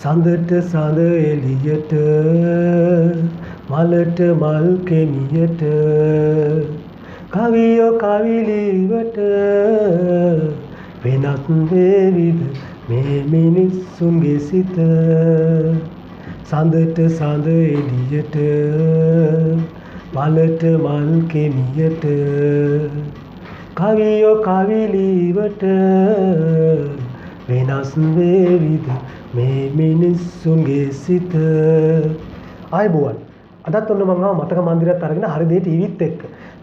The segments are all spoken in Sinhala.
සඳට සඳ එළියට මලට මල් කෙමියට කවියෝ කවිලිවට වෙනත් වේවිද මේ මිනිස්සුන්ගේ සිත සඳට සඳ එළියට මලට මල් කෙමියට කවියෝ කවිලිවට වෙනස් වේවිද මේ මිනිස්සුන්ගේ සිත ආයුබෝවන් අදත් ඔන්න මම මතක මන්දිරයත් අරගෙන හරි දේ ටීවීත් එක්ක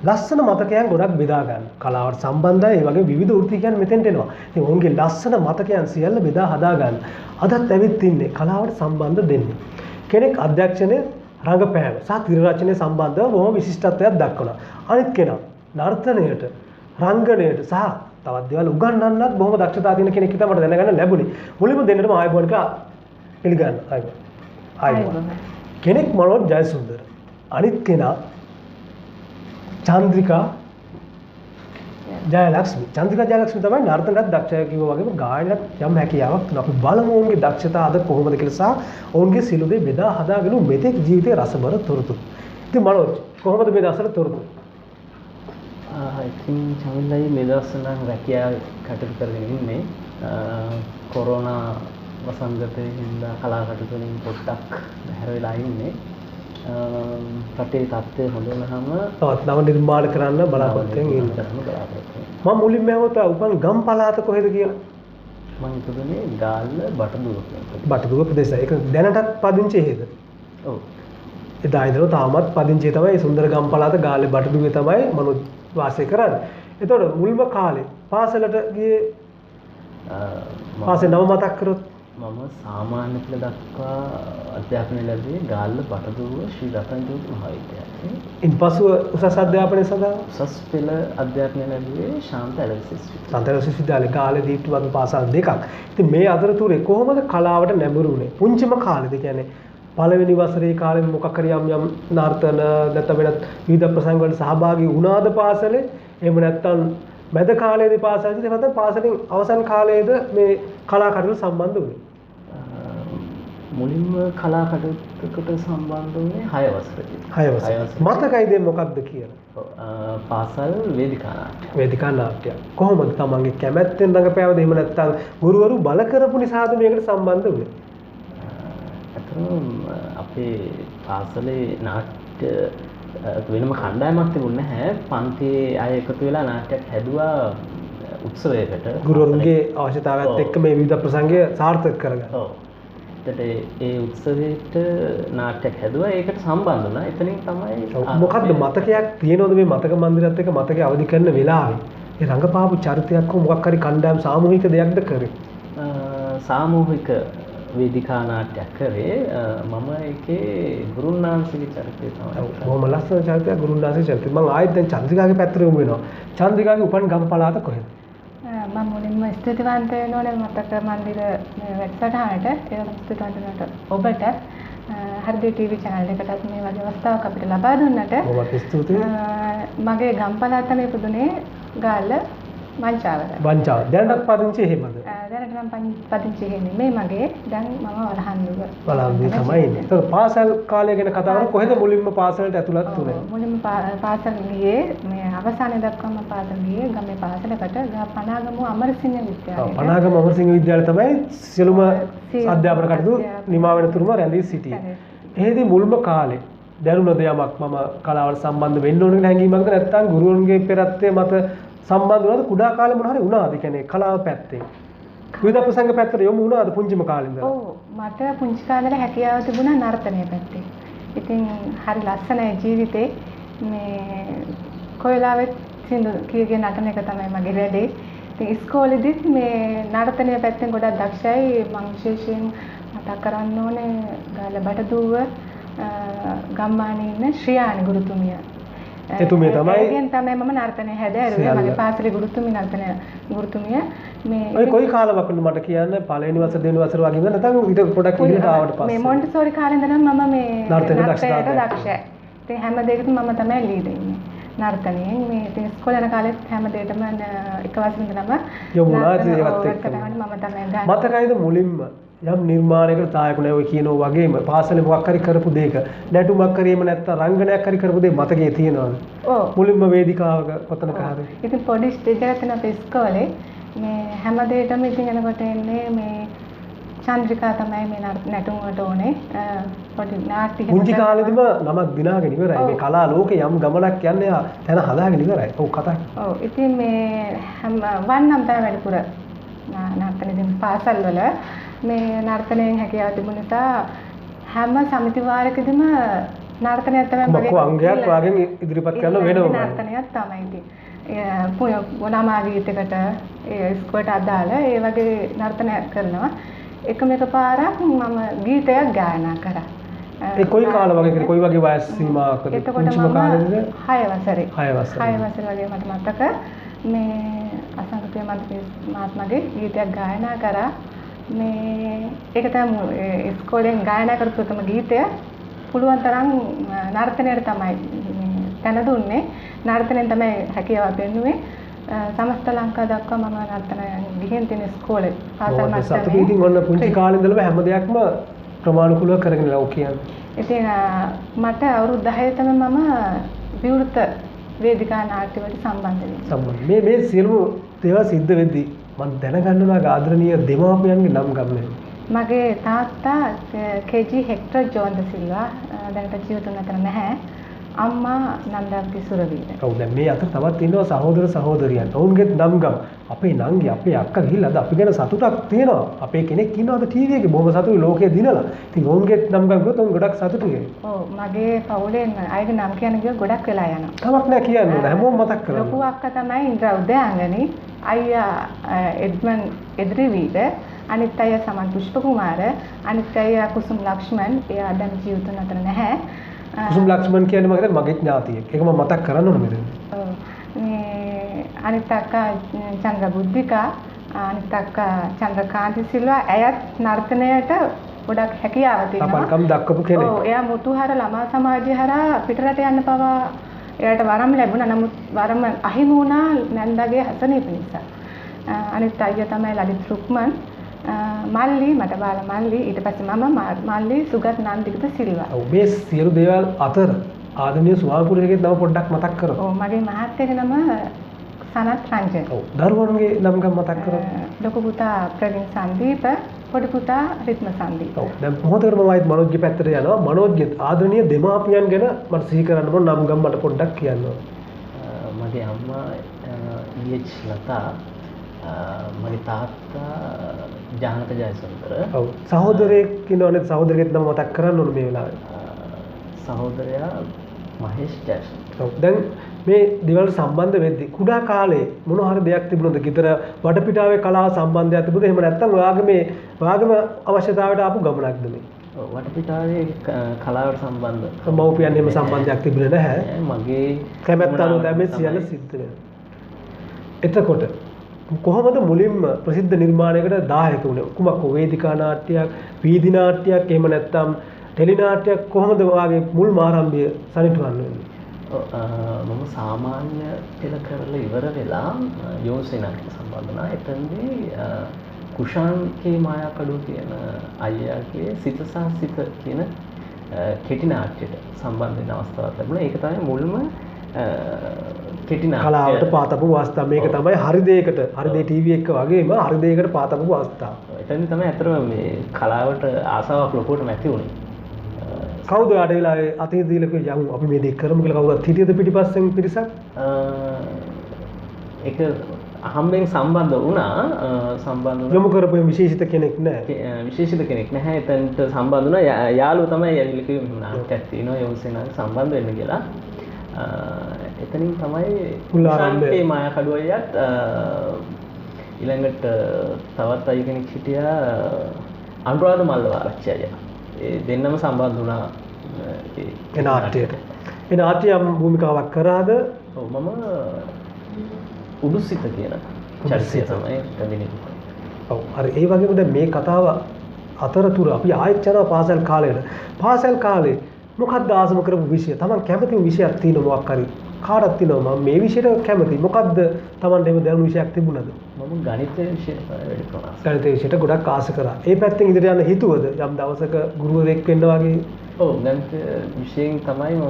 ලස්සන මතකයන් ගොඩක් බෙදා ගන්න කලාවට සම්බන්ධයි ඒ වගේ විවිධ වෘත්තිකයන් මෙතෙන්ට එනවා ඉතින් ඔවුන්ගේ ලස්සන මතකයන් සියල්ල බෙදා හදා ගන්න අදත් ඇවිත් ඉන්නේ කලාවට සම්බන්ධ දෙන්නේ කෙනෙක් අධ්‍යක්ෂණය රංගපෑම සහ තිර රචනය සම්බන්ධව බොහොම විශිෂ්ටත්වයක් දක්වනවා අනිත් කෙනා නර්තනයට රංගනයට සහ තවත් දේවල් උගන්වන්නත් බොහොම දක්ෂතාව තියෙන කෙනෙක් හිතා මට දැනගන්න ලැබුණේ. මුලින්ම දෙන්නටම ආයුබෝවන් කියලා පිළිගන්න. ආයුබෝවන්. කෙනෙක් මනෝජ් ජයසුන්දර. අනිත් කෙනා චන්ද්‍රිකා ජයලක්ෂ්මී. චන්ද්‍රිකා ජයලක්ෂ්මී තමයි නර්තනයත් දක්ෂය කිව්වා වගේම ගායනයත් යම් හැකියාවක් තියෙනවා. අපි බලමු ඔවුන්ගේ දක්ෂතා අද කොහොමද කියලා සහ ඔවුන්ගේ සිළු දේ බෙදා හදාගෙන මෙතෙක් ජීවිතේ රසබර තොරතුරු. ඉතින් මනෝජ් කොහොමද මේ දවස්වල තොරතුරු? ඉතින් චමිල්ලයි මේ දවස්වල නම් රැකියාව කටයුතු කරගෙන ඉන්නේ. කොරෝනා වසංගතයේ හින්දා කලා කටයුතු වලින් පොඩ්ඩක් බැහැර වෙලා ඉන්නේ. රටේ තත්ත්වය හොඳ වුණාම තවත් නව නිර්මාණ කරන්න බලාපොරොත්තු වෙනවා. මම මුලින්ම ඇහුවත් උපන් ගම් පළාත කොහෙද කියලා. මම හිතුවේ ගාල්ල බටදුව කියලා. බටදුව ප්‍රදේශය. ඒක දැනටත් පදිංචි හේද? ඔව්. එදා ඉඳලා තාමත් පදිංචි තමයි සුන්දර ගම් පළාත ගාල්ලේ බටදුවේ තමයි මනෝජ් වාසය කරන්නේ. එතකොට මුල්ම කාලේ පාසලට ගියේ පාසල නම මතක් කරොත් මම සාමාන්‍ය පෙළ දක්වා අධ්‍යාපනය ලැබුවේ ගාල්ල බටදුව ශ්‍රී රතන ජෝති මහාවිද්‍යාලයේ. ඉන්පසුව උසස් අධ්‍යාපනය සඳහා උසස් පෙළ අධ්‍යාපනය ලැබුවේ ශාන්ත ඇලවිස් විශ්වවිද්‍යාලයේ ගාල්ලේ දීප්ති වගේ පාසල් දෙකක්. ඉතින් මේ අතරතුරේ කොහොමද කලාවට නැඹුරු වුනේ? පුංචිම කාලේද කියන්නේ පළවෙනි වසරේ කාලේ මොකක් හරි යම් නර්තන නැත්නම් වෙනත් විවිධ ප්‍රසංග වලට සහභාගී වුණාද පාසලේ? එහෙම නැත්නම් මැද කාලයේදී පාසලේදී එහෙම නැත්නම් පාසලෙන් අවසන් කාලයේද මේ කලා කටයුතු සම්බන්ධ වුණේ? මුලින්ම කලා කටයුත්තකට සම්බන්ධ වුණේ 6 වසරේදී. 6 වසරේ. මතකයිද මොකක්ද කියලා? පාසල් වේදිකා නාට්‍ය. වේදිකා නාට්‍ය. කොහොමද තමන්ගේ කැමැත්තෙන් රඟපෑවද? එහෙම නැත්නම් ගුරුවරු බල කරපු නිසාද මේකට සම්බන්ධ වුණේ? අපේ පාසලේ නාට්‍ය වෙනම කණ්ඩායමක් තිබුණේ නැහැ. පන්තියේ අය එකතු වෙලා නාට්‍යයක් හැදුවා උත්සවයකට. ගුරුවරුන්ගේ අවශ්‍යතාවයත් එක්ක මේ විවිධ ප්‍රසංගය සාර්ථක කරගන්න. ඔව්. ඒ උත්සවයට නාට්‍යයක් හැදුවා. ඒකට සම්බන්ධ වුණා. එතනින් තමයි මොකද්ද මතකයක් තියෙනවද මේ මතක මන්දිරයත් එක්ක මතකයේ අවදි කරන වෙලාවේ? ඒ රංගපාපු චරිතයක් හෝ මොකක් හරි කණ්ඩායම් සාමූහික දෙයක්ද කරේ? සාමූහික වේදිකා නාට්‍යයක් කරේ. මම ඒකේ ගුරුන්නාන්සේගේ චරිතය තමයි. බොහොම ලස්සන චරිතයක් ගුරුන්නාන්සේ චරිතය. මම ආයෙත් දැන් චන්ද්‍රිකාගේ පැත්තට යමු වෙනවා. චන්ද්‍රිකාගේ උපන් ගම් පළාත කොහෙද? මම මුලින්ම ස්තුතිවන්ත වෙනෝනේ මතක මන්දිර වැඩසටහනට ඒ ස්තුතිවන්ත වෙනට ඔබට හරිද ටීවී channel එකටත් මේ වගේ අවස්ථාවක් අපිට ලබා දුන්නට බොහොම ස්තුතියි. මගේ ගම් පළාත තමයි ඉපදුනේ ගාල්ල මංචාවර. මංචාව. දැනටත් පදිංචි එහෙමද? දැනට නම් පදිංචි එහෙන්නේ මේ මගේ දැන් මම වලහන්දුව. වලහන්දුව තමයි ඉන්නේ. ඒක පාසල් කාලය ගැන කතා කරමු. කොහෙද මුලින්ම පාසලට ඇතුළත් වුනේ? මුලින්ම පාසල් ගියේ මේ අවසානයේ දක්වාම පාසල් ගියේ ගමේ පාසලකට පනාගම අමරසිංහ විද්‍යාලයට. ඔව් පනාගම අමරසිංහ විද්‍යාලය තමයි සියලුම අධ්‍යාපන කටයුතු නිමා වෙන තුරුම රැඳී සිටියේ. එහෙදී මුල්ම කාලේ දැනුණද යමක් මම කලාවට සම්බන්ධ වෙන්න ඕන කියලා හැඟීමක්ද නැත්නම් ගුරුවරුන්ගේ පෙරත්තේ මත සම්බන්ධ වුණාද? කුඩා කාලේ මොන හරි වුණාද? කියන්නේ කලාව පැත්තෙන් විවිධ ප්‍රසංග පැත්තට යොමු වුණාද පුංචිම කාලේ ඉඳලා? ඔව් මට පුංචි කාලේ හැකියාව තිබුණා නර්තනය පැත්තේ. ඉතින් හරි ලස්සනයි ජීවිතේ. මේ කොයිලාවෙත් සින්දු කීගේ නටන එක තමයි මගේ වැඩේ. ඉතින් ඉස්කෝලේදීත් මේ නර්තනය පැත්තෙන් ගොඩක් දක්ෂයි. මම විශේෂයෙන් මතක් කරන්න ඕනේ ගාල්ල බටදුව ගම්මානේ ඉන්න ශ්‍රියානි ගුරුතුමිය. එතුමිය තමයි ඒකෙන් තමයි මම නර්තනය හැදෑරුවේ. මගේ පාසලේ ගුරුතුමිය නර්තනය ගුරුතුමිය මේ ඔය කොයි කාලවකද මට කියන්න පළවෙනි වසර දෙවෙනි වසර වගේ ඉඳන් නැත්නම් ඊට පොඩක් ඉහළට ආවට පස්සේ මේ මොන්ටිසෝරි කාලේ ඉඳන් මම මේ නර්තනයේ දක්ෂයි. ඉතින් හැම දෙයකටම මම තමයි ලීඩ් වෙන්නේ. නර්තනයෙන් මේ ඉතින් ඉස්කෝලේ යන කාලෙත් හැම දෙයකටම එක වසරේ ඉඳන්ම යමුනා ඒවත් එක්ක මම තමයි මතකයිද මුලින්ම යම් නිර්මාණයකට දායකුනේ ඔය කියනෝ වගේම පාසලේ මොකක් හරි කරපු දෙයක නැටුමක් හරිම නැත්නම් රංගනයක් හරි කරපු දෙයක් මතකයේ තියෙනවද? ඔව්. මුලින්ම වේදිකාවක කොතනක හරි. ඉතින් පොඩි ස්ටේජ් එකක් තියෙන අපේ ඉස්කෝලේ මේ හැම දෙයකම ඉතින් එනකොට එන්නේ මේ චන්ද්‍රිකා තමයි මේ නැටුම් වලට ඕනේ. පොඩි නාට්‍ය පුංචි කාලෙදිම නමක් දිනාගෙන ඉවරයි. මේ කලා ලෝකේ යම් ගමනක් යන්නේ තැන හදාගෙන ඉවරයි. ඔව් කතා. ඔව් ඉතින් මේ හැම වන්නම් තමයි වැඩිපුර නර්තනෙදින් පාසල් වල මේ නර්තනයෙන් හැකියාව තිබුණ නිසා හැම සමිති වාරයකදීම නර්තනයක් තමයි මොකක් අංගයක් වාගෙන් ඉදිරිපත් කරන වෙනවා. නර්තනයක් තමයි ඉතින්. ළමා ගීතයකට ඒ ඉස්කෝලේට අදාළ ඒ වගේ නර්තනයක් කරනවා. එකම පාරක් මම ගීතයක් ගායනා කරා. ඒ කොයි කාල වගේ කරේ කොයි වගේ වයස් සීමාවකද? පුංචිම කාලේද? 6 වසරේ. 6 වසරේ. 6 වසරේ වගේ මට මතක මේ අසංකෘතිය මහත්මයාගේ ගීතයක් ගායනා කරා. මේ ඒක තමයි ඉස්කෝලෙන් ගායනා කරපු එකම ගීතය. පුළුවන් තරම් නර්තනයට තමයි තැන දුන්නේ. නර්තනයෙන් තමයි හැකියාව පෙන්නුවේ. සමස්ත ලංකාව දක්වා මම නර්තන ගිහින් තියෙන ඉස්කෝලේ පාසල් මාස්ටර් කෙනෙක්. ඉතින් ඔන්න පුංචි කාලේ ඉඳලම හැම දෙයක්ම ප්‍රමාණිකුලව කරගෙන ඉලා ඔව් කියන්නේ. ඉතින් මට අවුරුදු 10 තමයි මම විවෘත වේදිකා නාට්‍ය වලට සම්බන්ධ වෙන්නේ. මේ සියලුම දේවල් සිද්ධ වෙද්දී මම දැනගන්නවා ආදරණීය දෙමාපියන්ගේ නම් ගම්නේ. මගේ තාත්තා KG හෙක්ටර් ජෝන් ද සිල්වා දැනට ජීවිතුන් අතර නැහැ. අම්මා නන්දාවති සුරවීර. ඔව් දැන් මේ අතර තවත් ඉන්නවා සහෝදර සහෝදරියන්. ඔවුන්ගේත් නම් ගම් අපේ නංගි අපේ අක්කා ගිහිල්ලා අද අපි ගැන සතුටක් තියෙනවා. අපේ කෙනෙක් ඉන්නවද ටීවී එකේ බොහොම සතුටුයි ලෝකයේ දිනලා. ඉතින් ඔවුන්ගේත් නම් ගම් ගියොත් ඔවුන් ගොඩක් සතුටුයි. ඔව් මගේ පවුලේ අයගේ නම් කියන ගියොත් ගොඩක් වෙලා යනවා. කමක් නැහැ කියන්නේ හැමෝම මතක් කරගන්න. ලොකු අක්කා තමයි ඉන්ද්‍රා උදයාංගනි, අයියා එඩ්මන් එද්රිවීර, අනිත් අයියා සමන් පුෂ්ප කුමාර, අනිත් අයියා කුසුම් ලක්ෂ්මන්. එයා දැන් ජීවිතුන් අතර නැහැ. කුසුම් ලක්ෂ්මන් කියන්නේ මම හිතන්නේ මගේ ඥාතියෙක්. ඒක මම මතක් කරන්න ඕනේ මෙතන. ඔව්. මේ අනිත් අක්කා චන්ද්‍ර බුද්ධිකා, අනිත් අක්කා චන්ද්‍රකාන්ති සිල්වා. ඇයත් නර්තනයට ගොඩක් හැකියාව තියෙනවා. තපන්කම් දක්වපු කෙනෙක්. ඔව් එයා මුතුහාර ළමා සමාජය හරහා පිටරට යන්න පවා එයාට වරම් ලැබුණා. නමුත් වරම අහිමි වුණා නැන්දාගේ හසනීප නිසා. අනිත් අයියා තමයි ලලිත් රුක්මන්. මල්ලි මට බාලා මල්ලි ඊට පස්සේ මම මල්ලි සුගත් නන්දිකත සිල්වා. ඔව් මේ සියලු දේවල් අතර ආදරණීය ස්වාමිපුරුෂයෙක්ගේ නම පොඩ්ඩක් මතක් කරමු. ඔව් මගේ මහත්තයාගේ නම සනත් රංජන්. ඔව් දරුවන්ගේ නම් ගම් මතක් කරමු. ලොකු පුතා ප්‍රවීන් සංදීප, පොඩි පුතා රිත්ම සංදීප. ඔව් දැන් මොහොතකට මම ආයෙත් මනෝජ්ගේ පැත්තට යනවා. මනෝජ්ගේ ආදරණීය දෙමාපියන් ගැන මට සිහි කරන්න ඕන නම් ගම් මට පොඩ්ඩක් කියන්න ඕන. මගේ අම්මා EH ලතා, මගේ තාත්තා ජානක ජයසුන්දර. ඔව් සහෝදරයෙක් ඉන්නවනේ සහෝදරයෙක් නම මතක් කරන්න ඕන මේ වෙලාවේ. සහෝදරයා මහේෂ් ජයසුන්දර. ඔව් දැන් මේ දේවල් සම්බන්ධ වෙද්දී කුඩා කාලේ මොන හරි දෙයක් තිබුණොත් ගෙදර වටපිටාවේ කලාව සම්බන්ධයක් තිබුණද? එහෙම නැත්නම් ඔයාගේම අවශ්‍යතාවයට ආපු ගමනක්ද මේ? ඔව් වටපිටාවේ කලාවට සම්බන්ධ මව්පියන් එහෙම සම්බන්ධයක් තිබුණේ නැහැ. මගේ කැමැත්ත අනුව තමයි සියල්ල සිද්ධ වෙන්නේ. එතකොට කොහොමද මුලින්ම ප්‍රසිද්ධ නිර්මාණයකට දායක වුණේ? කුමක් වේදිකා නාට්‍යයක්, වීදි නාට්‍යයක්, එහෙම නැත්නම් ටෙලි නාට්‍යයක් කොහොමද ඔයාගේ මුල්ම ආරම්භය සනිටුවන්න වෙන්නේ? මම සාමාන්‍ය පෙළ කරලා ඉවර වෙලා යෝසේනාට සම්බන්ධ වුණා. එතනදී කුෂාන්ගේ මායාකඩුව කියන අයියාගේ සිත සහ සිත කියන කෙටි නාට්‍යයට සම්බන්ධ වෙන අවස්ථාවක් ලැබුණා. ඒක තමයි මුල්ම කෙටි නාට්‍ය කලාවට පාතපු අවස්ථාව. මේක තමයි හරිදේකට හරිදේ ටීවී එක වගේම හරිදේකට පාතපු අවස්ථාව. එතනදී තමයි අතරම මේ කලාවට ආසාවක් ලොකුවටම ඇති වුණේ. කවුද ආඩ වෙලාවේ අතේ දීලා කිව්ව යමු අපි මේ දෙක කරමු කියලා කවුරුත් හිටියද පිටිපස්සෙන් පිරිසක්? ඒක අහම්බෙන් සම්බන්ධ වුණා. සම්බන්ධ යොමු කරපු විශේෂිත කෙනෙක් නැහැ. විශේෂිත කෙනෙක් නැහැ. එතනට සම්බන්ධ වුණා යාළුවෝ තමයි ඇවිල්ලා කිව්වේ මෙහෙම නාට්‍යයක් තියෙනවා යෝසේනාට සම්බන්ධ වෙන්න කියලා. එතනින් තමයි කුෂාන්ගේ මායාකඩුව අයියත් ඊළඟට තවත් අය කෙනෙක් හිටියා අනුරාධ මල්ලවාරච්චි අයියා. ඒ දෙන්නම සම්බන්ධ වුණා ඒ නාට්‍යයට. ඒ නාට්‍යයම් භූමිකාවක් කරාද? ඔව් මම උඩුසිත කියන චරිතය තමයි අभिනය. ඔව් හරි ඒ වගේම දැන් මේ කතාව අතරතුර අපි ආයෙත් යනවා පාසල් කාලේට. පාසල් කාලේ මොකක්ද ආසම කරපු විෂය? Taman කැමති විෂයක් තියෙන මොකක් හරි කාටත් තියෙනවා මම මේ විෂයට කැමතියි. මොකද්ද Tamanට එහෙම දැනුණු විෂයක් තිබුණද? මම ගණිත විෂය වැඩි ප්‍රමාණයක්. ගණිත විෂයට ගොඩක් ආස කරා. ඒ පැත්තෙන් ඉදිරියට යන්න හිතුවද? යම් දවසක ගුරුවරයෙක් වෙන්න වගේ? ඔව් ගණිත විෂයෙන් තමයි මම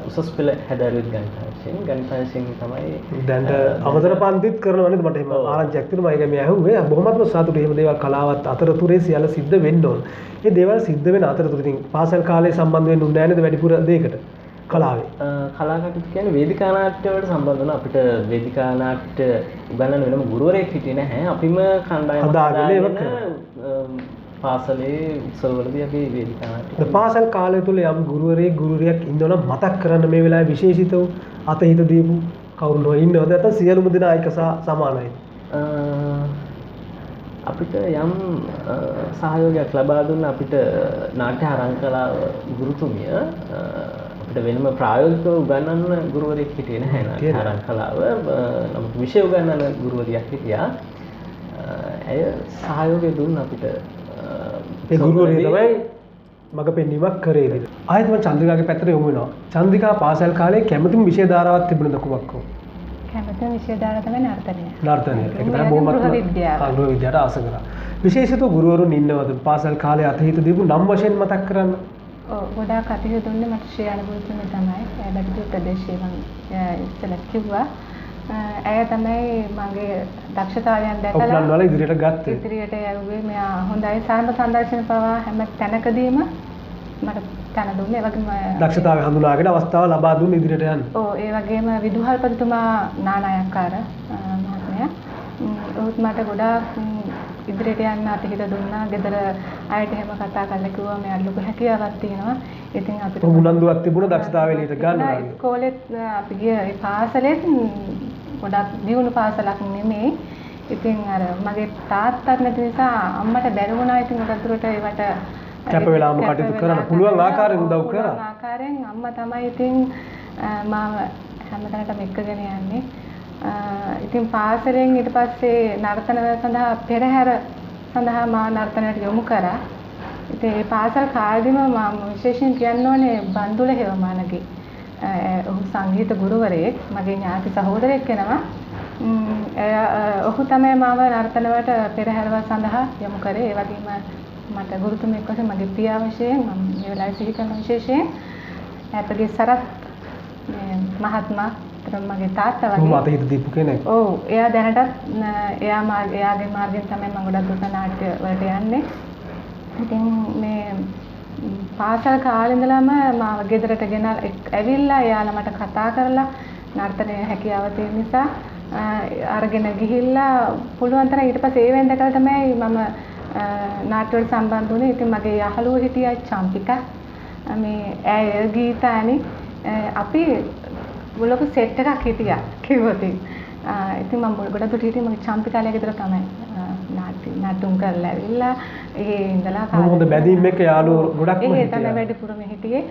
උසස් පෙළ හැදෑරුවෙත් ගණිත විෂයෙන්. ගණිත විෂයෙන් තමයි දැන් අමතර පන්තිත් කරනවා නේද? මට එහෙම ආරංචියක් තියෙනවා. ඒක මම ඇහුවේ. බොහොමත්ම සතුටුයි. එහෙම දේවල් කලාවත් අතරතුරේ සියල්ල සිද්ධ වෙන්න ඕන. මේ දේවල් සිද්ධ වෙන අතරතුර ඉතින් පාසල් කාලේ සම්බන්ධ වෙන්න උන්නේ නැහැ නේද වැඩිපුර දෙයකට? කලාවේ. කලා කටයුතු කියන්නේ වේදිකා නාට්‍ය වලට සම්බන්ධ වෙන අපිට වේදිකා නාට්‍ය උගන්වන්න වෙනම ගුරුවරයෙක් හිටියේ නැහැ. අපිම කණ්ඩායමක් හදාගෙන පාසලේ උත්සවවලදී අපි වේදිකා නාට්‍ය. පාසල් කාලය තුල යම් ගුරුවරයෙක් ඉන්නවනම් මතක් කරන්න මේ වෙලාවේ විශේෂිත වූ අතහිත දීපු කවුරු නෝ ඉන්නවද? නැත්නම් සියලුම දෙනා එක සමානයි. අපිට යම් සහයෝගයක් ලබා දුන්න අපිට නාට්‍ය හරංකලාව ගුරුතුමිය අපිට වෙනම ප්‍රායෝගිකව උගන්වන්න ගුරුවරයෙක් හිටියේ නැහැ නාට්‍ය හරංකලාව. නමුත් විෂය උගන්වන ගුරුවරියක් හිටියා. ඇය සහයෝගය දුන්න අපිට. ඒ ගුරුවරිය තමයි මග පෙන්වීමක් කරේ. ආයෙත් මම චන්ද්‍රිකාගේ පැත්තට යමු වෙනවා. චන්ද්‍රිකා පාසල් කාලේ කැමතිම විෂය ධාරාවක් තිබුණද කුමක්ද? කැමතිම විෂය ධාරාව තමයි නර්තනය. නර්තනය. ඒක තමයි බොහොමත්ම ගෘහ විද්‍යාවට ආස කරා. විශේෂිත ගුරුවරුන් ඉන්නවද පාසල් කාලේ අතහිත දීපු නම් වශයෙන් මතක් කරන්න? ඔව් ගොඩාක් අතහිත දුන්නේ මට ශ්‍රී අනුභූතිය තමයි. බැලුදු ප්‍රදේශයේ මම ඉස්සෙල්ලා කිව්වා. ඇය තමයි මගේ දක්ෂතාවයන් දැකලා ඔප්ලන් වල ඉදිරියට ගත්තේ. ඉදිරියට යවුවේ මෙයා හොඳයි සාරම සංදර්ශන පවා හැම තැනකදීම මට තැන දුන්නේ. ඒ වගේම දක්ෂතාවය හඳුනාගෙන අවස්ථාව ලබා දුන්න ඉදිරියට යන්න. ඔව් ඒ වගේම විදුහල්පතිතුමා නානායක්කාර මහත්මයා ඔහුත් මට ගොඩාක් ඉදිරියට යන්න අතහිත දුන්නා. ගෙදර අයට එහෙම කතා කරලා කිව්වා මෙයාට ලොකු හැකියාවක් තියෙනවා. ඉතින් අපිට උනන්දුවක් තිබුණා දක්ෂතාවය එළියට ගන්නවා. ඉස්කෝලේත් අපි ගිය ඒ පාසලෙත් ගොඩක් දියුණු පාසලක් නෙමෙයි. ඉතින් අර මගේ තාත්තත් නැති නිසා අම්මට බැරි වුණා. ඉතින් ගොඩක් දුරට ඒවට කැප වෙලාම කටයුතු කරන්න පුළුවන් ආකාරයෙන් උදව් කරා. පුළුවන් ආකාරයෙන් අම්මා තමයි ඉතින් මාව හැමතැනටම එක්කගෙන යන්නේ. ඉතින් පාසලෙන් ඊට පස්සේ නර්තන සඳහා පෙරහැර සඳහා මා නර්තනයට යොමු කරා. ඉතින් ඒ පාසල් කාලෙදිම මම විශේෂයෙන් කියන්න ඕනේ බන්දුල හේවමානගේ ඔහු සංගීත ගුරුවරයෙක් මගේ ඥාති සහෝදරයෙක් වෙනවා. ඔහු තමයි මාව නර්තනවට පෙරහැරව සඳහා යොමු කරේ. ඒ වගේම මට ගුරුතුමෙක් වශයෙන් මගේ පියා වශයෙන් මම මේ වෙලාවේ සිහි කරන විශේෂයෙන් අපගේ සරත් මහත්මයා මගේ තාත්තා වගේ. ඔහු අතහිත දීපු කෙනෙක්. ඔව් එයා දැනටත් එයාගේ මාර්ගයෙන් තමයි මම ගොඩක් දුරට නාට්‍ය වලට යන්නේ. ඉතින් මේ පාසල් කාලේ ඉඳලම මාව ගෙදරට ගෙනල්ලා ඇවිල්ලා එයාලා මට කතා කරලා නර්තනයේ හැකියාව තියෙන නිසා අරගෙන ගිහිල්ලා පුළුවන් තරම් ඊට පස්සේ ඒ වෙන දැකලා තමයි මම නාට්‍ය වලට සම්බන්ධ වුණේ. ඉතින් මගේ යහළුවෝ හිටියා චම්පිකා මේ ඇය ගීතානි අපි ලොකු සෙට් එකක් හිටියා කිව්වොත්. ඉතින් මම ගොඩක් දුරට හිටියේ මගේ චම්පිකාලේ ගෙදර තමයි නාට්‍යම් කරලා ඇවිල්ලා ඒ ඉඳලා හොඳ බැඳීම් එක්ක යාළුවෝ ගොඩක්ම හිටියා. ඒ තමයි වැඩිපුරම හිටියේ.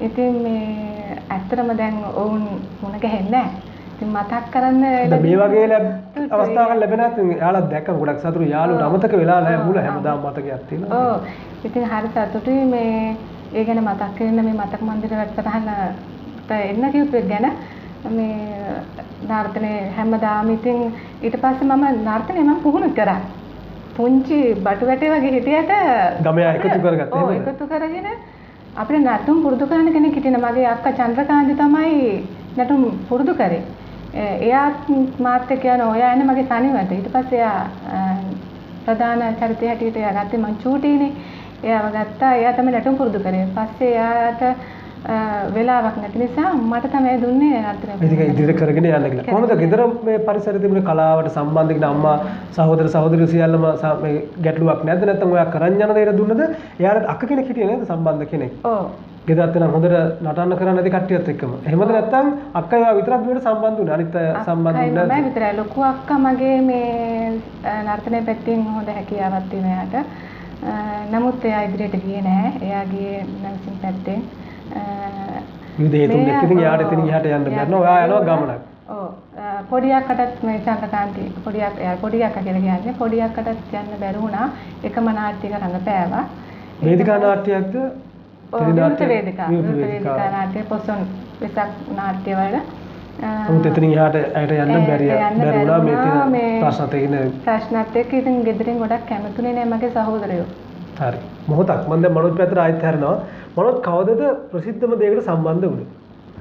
ඉතින් මේ ඇත්තටම දැන් වුන් මුණ ගැහෙන්නේ නැහැ. ඉතින් මතක් කරන්න මේ වගේ අවස්ථාවක් ලැබෙනත් යාළුවා දැක්ක ගොඩක් සතුටුයි. යාළුවෝ අමතක වෙලා නැහැ මුල හැමදාම මතකයක් තියෙනවා. ඔව්. ඉතින් හරි සතුටුයි මේ ඒ ගැන මතක් කරන මේ මතක මන්දිර වැඩසටහනට එන්න කිව්ව ගැන මේ නර්තනේ හැමදාම ඉතින් ඊට පස්සේ මම නර්තනේ මම පුහුණු කරා. පුංචි බටු වැටේ වගේ හිටියට ගමයා එකතු කරගත්තා. ඔව් එකතු කරගෙන අපිට නටුම් පුරුදු කරන කෙනෙක් හිටින මගේ අක්කා චන්ද්‍රකාන්ති තමයි නටුම් පුරුදු කරේ. එයා මාත් එක්ක යන ඔයා එන්නේ මගේ තනිවට. ඊට පස්සේ එයා ප්‍රධාන චරිතය හැටියට එයා ගත්තේ මං චූටිනේ. එයාව ගත්තා. එයා තමයි නටුම් පුරුදු කරේ. පස්සේ එයාට වෙලාවක් නැති නිසා මට තමයි දුන්නේ නර්තනය. මේක ඉදිරියට කරගෙන යන්න කියලා. කොහොමද ගෙදර මේ පරිසරයේ තිබුණ කලාවට සම්බන්ධ කියන අම්මා සහෝදර සහෝදරියෝ සියල්ලම මේ ගැටලුවක් නැද්ද? නැත්නම් ඔයා කරන් යන දේට දුන්නද? එයාට අක්ක කෙනෙක් හිටියේ නේද සම්බන්ධ කෙනෙක්? ඔව්. ගෙදරත් නම් හොඳට නටන්න කරන්න නැති කට්ටියත් එක්කම. එහෙමද නැත්නම් අක්කා ඒවා විතරක් දුන්නට සම්බන්ධ වුණා. අනිත් අය සම්බන්ධ වුණේ නැද්ද? මම විතරයි. ලොකු අක්කා මගේ මේ නර්තනයේ පැත්තෙන් හොඳ හැකියාවක් තියෙන එයාට. නමුත් එයා ඉදිරියට ගියේ නැහැ. එයා ගියේ නර්සින් පැත්තෙන්. විවිධ හේතුන් එක්ක ඉතින් යාට එතනින් එහාට යන්න බැරනවා. ඔයා යනවා ගමනක්. ඔව්. පොඩි අක්කටත් මේ චන්ද්‍රකාන්ති පොඩි අක්කා කියලා කියන්නේ පොඩි අක්කටත් යන්න බැරි වුණා. එකම නාට්‍යයක රඟපෑවා. වේදිකා නාට්‍යයක්ද? විවෘත වේදිකා නාට්‍ය පොසොන් වෙසක් නාට්‍ය වල නමුත් එතනින් එහාට ඇයට යන්න බැරි බැරුණා මේ තියෙන මේ ප්‍රශ්නත් එක්කනේ. ප්‍රශ්නත් එක්ක ඉතින් ගෙදරින් ගොඩක් කැමතුනේ නෑ මගේ සහෝදරයෝ. හරි. මොහොතක් මම දැන් මනෝජ් පැත්තට ආයෙත් හැරෙනවා. මනෝජ් කවදද ප්‍රසිද්ධම දෙයකට සම්බන්ධ වුණේ?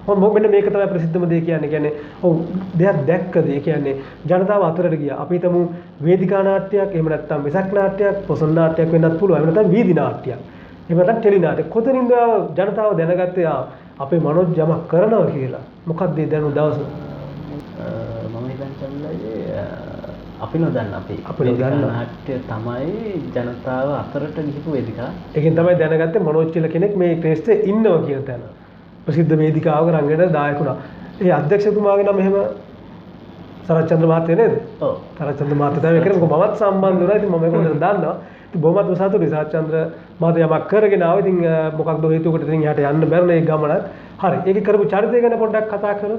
මොකද මෙන්න මේක තමයි ප්‍රසිද්ධම දේ කියන්නේ. කියන්නේ ඔව් දෙයක් දැක්කද? ඒ කියන්නේ ජනතාව අතරට ගියා. අපි හිතමු වේදිකා නාට්‍යයක්, එහෙම නැත්නම් වෙසක් නාට්‍යයක්, පොසොන් නාට්‍යයක් වෙන්නත් පුළුවන්. එහෙම නැත්නම් වීදි නාට්‍යයක්. එහෙම නැත්නම් ටෙලි නාට්‍ය. කොතනින්ද ජනතාව දැනගත්තේ අපේ මනෝජ් යමක් කරනවා කියලා? මොකක්ද ඒ දැනුම දවස? මම හිතන්නේ අපි නොදන්න අපි නොදන්න නාට්‍ය තමයි ජනතාව අතරට ගිහපු වේදිකා. ඒකෙන් තමයි දැනගත්තේ මනෝජ් කියලා කෙනෙක් මේ ක්‍රේස්ටේ ඉන්නවා කියන තැන. ප්‍රසිද්ධ වේදිකාවක රංගනයට දායක වුණා. ඒ අධ්‍යක්ෂතුමාගේ නම එහෙම සරච්චන්ද්‍ර මහත්තයා නේද? ඔව්. සරච්චන්ද්‍ර මහත්තයා තමයි ඒකනේ මමත් සම්බන්ධ වුණා. ඉතින් මම ඒක හොඳට දන්නවා. ඉතින් බොහොමත් උසාතුයි සරච්චන්ද්‍ර මහත්තයා යමක් කරගෙන ආවා. ඉතින් මොකක්ද හේතුවකට ඉතින් එහාට යන්න බැරනේ ඒ ගමන. හරි. ඒකේ කරපු චරිතය ගැන පොඩ්ඩක් කතා කරමු.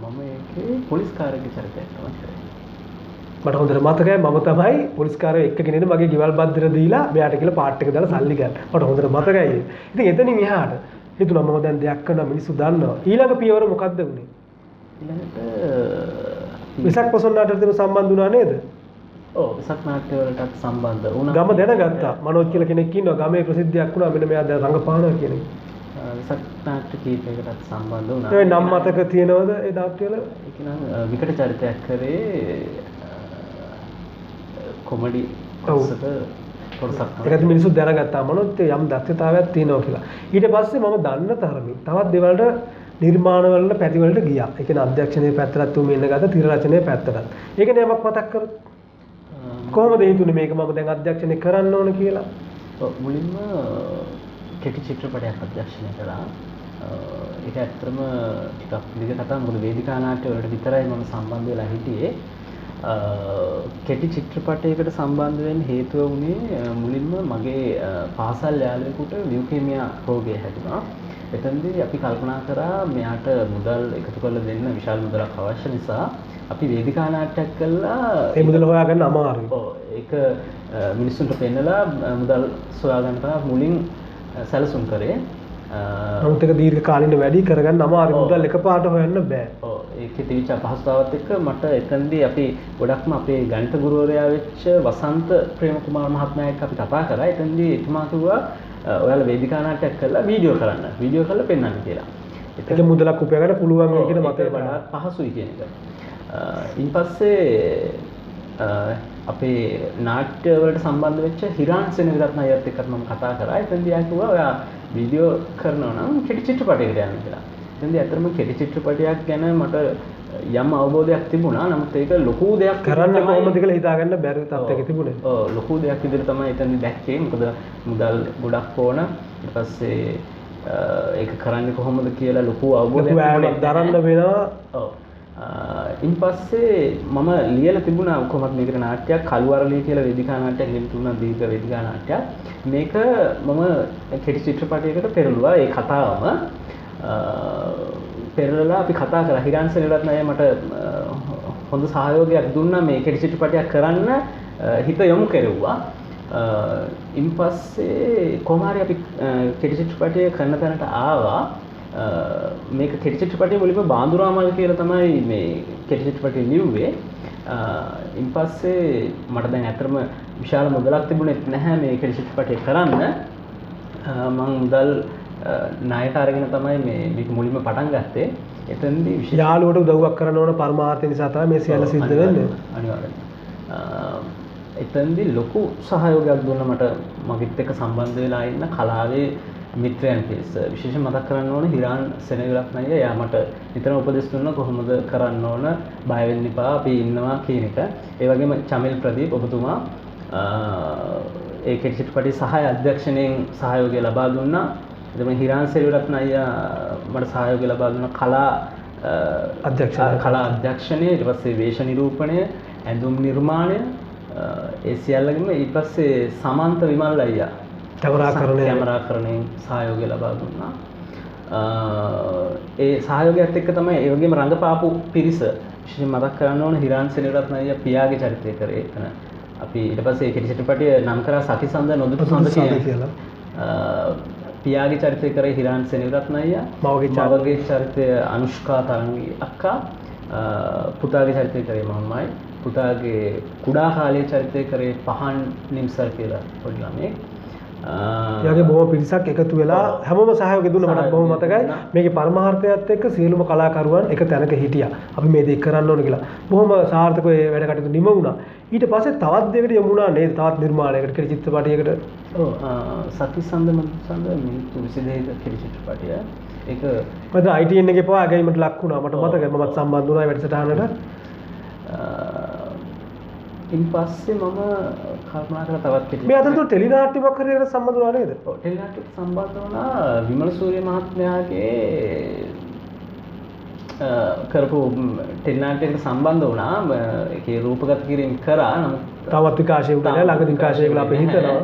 මම ඒකේ පොලිස් කාර්යයේ චරිතයක් තමයි කරේ. මට හොඳට මතකයි මම තමයි පොලිස් කාර්යය එක්කගෙන ඉන්නේ මගේ ගෙවල් බද්දර දීලා මෙයාට කියලා පාට් එක දාලා සල්ලි ගන්න. මට හොඳට මතකයි. ඉතින් එතනින් එහාට හිතුණා මම දැන් දෙයක් කරනවා මිනිස්සු දන්නවා. ඊළඟ පියවර මොකද්ද වුනේ? ඊළඟට විසක් පොසොන් නාට්‍යයට සම්බන්ධ වුණා නේද? ඔව් විසක් නාට්‍ය වලටත් සම්බන්ධ වුණා. ගම දැනගත්තා. මනෝජ් කියලා කෙනෙක් ඉන්නවා. ගමේ ප්‍රසිද්ධියක් වුණා. මෙන්න මෙයා දැන් රංගපානවා කියන එක. විසක් නාට්‍ය කීපයකටත් සම්බන්ධ වුණා. ඒ නම් මතක තියෙනවද ඒ නාට්‍ය වල? ඒක නම් විකට චරිතයක් කරේ කොමඩි කොටසක කොටසක්. ඒකත් මිනිස්සු දැනගත්තා මනෝජ් යම් දක්ෂතාවයක් තියෙනවා කියලා. ඊට පස්සේ මම දන්න තරමින් තවත් දේවල්ට නිර්මාණ වලට පැති වලට ගියා. ඒ කියන්නේ අධ්‍යක්ෂණයේ පැත්තට තුමු ඉන්න ගත්ත තිර රචනයේ පැත්තට. ඒක නෑමක් මතක් කරොත්. කොහොමද හිතුනේ මේක මම දැන් අධ්‍යක්ෂණය කරන්න ඕන කියලා? මුලින්ම කෙටි චිත්‍රපටයක් අධ්‍යක්ෂණය කළා. ඒක ඇත්තටම ටිකක් දිග කතාවක්. මොකද වේදිකා නාට්‍ය වලට විතරයි මම සම්බන්ධ වෙලා හිටියේ. කෙටි චිත්‍රපටයකට සම්බන්ධ වෙන්න හේතුව වුණේ මුලින්ම මගේ පාසල් යාළුවෙකුට ලියුකේමියා රෝගය හැදුනා. එතනදී අපි කල්පනා කරා මෙයාට මුදල් එකතු කරලා දෙන්න විශාල මුදලක් අවශ්‍ය නිසා අපි වේදිකා නාට්‍යයක් කළා. ඒ මුදල හොයාගන්න අමාරුයි. ඔව් ඒක මිනිස්සුන්ට පෙන්නලා මුදල් සොයාගන්න මුලින් සැලසුම් කරේ. නමුත් ඒක දීර්ඝ කාලින වැඩි කරගන්න අමාරුයි. මුදල් එකපාරට හොයන්න බෑ. ඔව් ඒකේ තිබිච්ච අපහසුතාවත් එක්ක මට එතනදී අපි ගොඩක්ම අපේ ගණිත ගුරුවරයා වෙච්ච වසන්ත ප්‍රේමකුමාර මහත්මයා එක්ක අපි කතා කරා. එතනදී එතුමා කිව්වා ඔයාලා වේදිකා නාට්‍යයක් කරලා වීඩියෝ කරන්න. වීඩියෝ කරලා පෙන්නන්න කියලා. ඒක මුදලක් උපයා ගන්න පුළුවන් වෙයි කියන මතය වඩා පහසුයි කියන එක. ඊපස්සේ අපේ නාට්‍ය වලට සම්බන්ධ වෙච්ච හිරාන් සෙනවිරත්න අයියත් එක්කත් මම කතා කරා. එතනදී ආ කිව්වා ඔයා වීඩියෝ කරනවා නම් කෙටි චිත්‍රපටයකට යන්න කියලා. එතනදී ඇත්තටම කෙටි චිත්‍රපටයක් ගැන මට යම් අවබෝධයක් තිබුණා. නමුත් ඒක ලොකු දෙයක් කරන්න කොහොමද කියලා හිතාගන්න බැරි තත්ත්වයක තිබුණේ. ඔව් ලොකු දෙයක් විදිහට තමයි එතනදී දැක්කේ. මොකද මුදල් ගොඩක් ඕන. ඊට පස්සේ ඒක කරන්නේ කොහොමද කියලා ලොකු අවබෝධයක් දරන්න වෙනවා. ඔව් ඉන්පස්සේ මම ලියලා තිබුණා කොහොමද මේකට නාට්‍යයක් කළුවරලිය කියලා වේදිකා නාට්‍යයක් ලියලා තිබුණා දීර්ඝ වේදිකා නාට්‍යයක්. මේක මම කෙටි චිත්‍රපටයකට පෙරළුවා. ඒ කතාවම පෙරලලා අපි කතා කරා. හිරාන් සෙනවිරත්න අයියා මට හොඳ සහයෝගයක් දුන්නා මේ කෙටි චිත්‍රපටයක් කරන්න හිත යොමු කෙරුවා. ඉන්පස්සේ කොහොම හරි අපි කෙටි චිත්‍රපටය කරන තැනට ආවා. මේක කෙටි චිත්‍රපටයේ මුලින්ම බාඳුරාමල් කියලා තමයි මේ කෙටි චිත්‍රපටය ලිව්වේ. ඉන්පස්සේ මට දැන් ඇත්තටම විශාල මුදලක් තිබුණේ නැහැ මේ කෙටි චිත්‍රපටය කරන්න. මම මුදල් ණයට අරගෙන තමයි මේක මුලින්ම පටන් ගත්තේ. එතනදී විශේෂ යාළුවට උදව්වක් කරන්න ඕන පරමාර්ථය නිසා තමයි මේ සියල්ල සිද්ධ වෙන්නේ. අනිවාර්යයෙන්. එතනදී ලොකු සහයෝගයක් දුන්නා මට මගෙත් එක්ක සම්බන්ධ වෙලා ඉන්න කලාවේ මිත්‍රයන් පිරිස. විශේෂයෙන් මතක් කරන්න ඕනේ හිරාන් සෙනවිරත්න අයියා. එයා මට නිතරම උපදෙස් දුන්නා කොහොමද කරන්න ඕන, බය වෙන්න එපා, අපි ඉන්නවා කියන එක. ඒ වගේම චමිල් ප්‍රදීප් ඔබතුමා ඒ කෙටි චිත්‍රපටයේ සහාය අධ්‍යක්ෂණයෙන් සහයෝගය ලබා දුන්නා. එතම හිරාන් සෙනවිරත්න අයියා මට සහයෝගය ලබා දුන්නා කලා අධ්‍යක්ෂණය, ඊට පස්සේ වේශ නිරූපණය, ඇඳුම් නිර්මාණය, ඒ සියල්ලගෙම ඊට පස්සේ සමන්ත විමල් අයියා කැමරාකරණයෙන් සහයෝගය ලබා දුන්නා. ඒ සහයෝගයත් එක්ක තමයි ඒ වගේම රංගපාපු පිරිස විශේෂයෙන් මතක් කරන්න ඕන හිරාන් සෙනවිරත්න අයියා පියාගේ චරිතය කරේ එතන. අපි ඊට පස්සේ කෙටි චිත්‍රපටය නම් කරා සතිසඳ නොදුටු සඳ කියලා. පියාගේ චරිතය කරේ හිරාන් සෙනවිරත්න අයියා. මවගේ චරිතය අනුෂ්කා තරංගී අක්කා. පුතාගේ චරිතය කරේ මමයි. පුතාගේ කුඩා කාලයේ චරිතය කරේ පහන් නිම්සර් කියලා පොඩි ළමයෙක්. යාගේ බොහොම පිරිසක් එකතු වෙලා හැමෝම සහයෝගය දුන්නා. මට බොහොම මතකයි. මේකේ පරමාර්ථයත් එක්ක සියලුම කලාකරුවන් එක තැනක හිටියා. අපි මේ දේ කරන්න ඕන කියලා. බොහොම සාර්ථකව ඒ වැඩ කටයුතු නිම වුණා. ඊට පස්සේ තවත් දෙයකට යමු වුණා නේද? තවත් නිර්මාණයකට කියලා චිත්‍රපටයකට. ඔව් සතිසන්ද මන්සන්ද මිනිත්තු 22ක කියලා චිත්‍රපටය. ඒක මට ITN එකේ පවා අගයීමට ලක් වුණා. මට මතකයි මමත් සම්බන්ධ වුණා වැඩසටහනට. ඉන් පස්සේ මම කල්පනා කරලා තවත් කෙටි මේ අතරතුර ටෙලිනාට්‍ය මොකක් හරි එකට සම්බන්ධ වුණා නේද? ඔව් ටෙලිනාට්‍යයට සම්බන්ධ වුණා විමල සූරිය මහත්මයාගේ කරපු ටෙලිනාට්‍යයකට සම්බන්ධ වුණා. ඒකේ රූපගත කිරීම කරා. නමුත් තාමත් විකාශය වුණා නෑ. ළඟදී විකාශය කියලා අපි හිතනවා.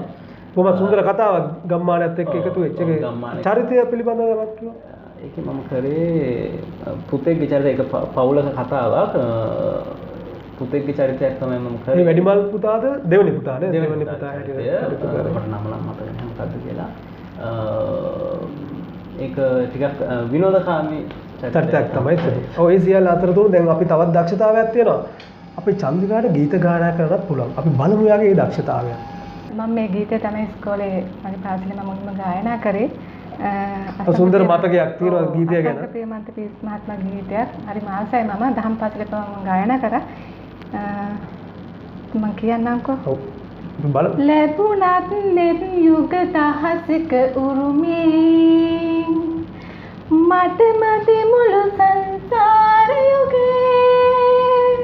බොහොම සුන්දර කතාවක් ගම්මානයත් එක්ක එකතු වෙච්ච එක. චරිතය පිළිබඳව යමක් කියන්න. ඒකේ මම කරේ පුතේගේ චරිතය. ඒක පවුලක කතාවක්. පුතේගේ චරිතයක් තමයි මම කරේ. මේ වැඩිමල් පුතාද දෙවෙනි පුතා නේද? දෙවෙනි පුතා හැටියට මට නම මතක නැහැ මොකද්ද කියලා. ඒක ටිකක් විනෝදකාමී චරිතයක් තමයි තියෙන්නේ. ඔව් ඒ සියල්ල අතරතුර දැන් අපි තවත් දක්ෂතාවයක් තියෙනවා. අපි චන්ද්‍රිකාට ගීත ගායනා කරන්නත් පුළුවන්. අපි බලමු යාගේ ඒ දක්ෂතාවය. මම මේ ගීතය තමයි ඉස්කෝලේ මගේ පාසලේ මම මුලින්ම ගායනා කරේ. සුන්දර මතකයක් තියෙනවා ගීතය ගැන. ප්‍රේමන්ත පීස් මහත්මයාගේ ගීතයක්. හරි මාසයි මම දහම් පාසලේ මම ගායනා කරා. මම කියන්නම්කෝ. ඔව්. බලමු. ලැබුණත් නෙත් යුග දහසක උරුමේ මට මැදි මුළු සංසාර යුගේ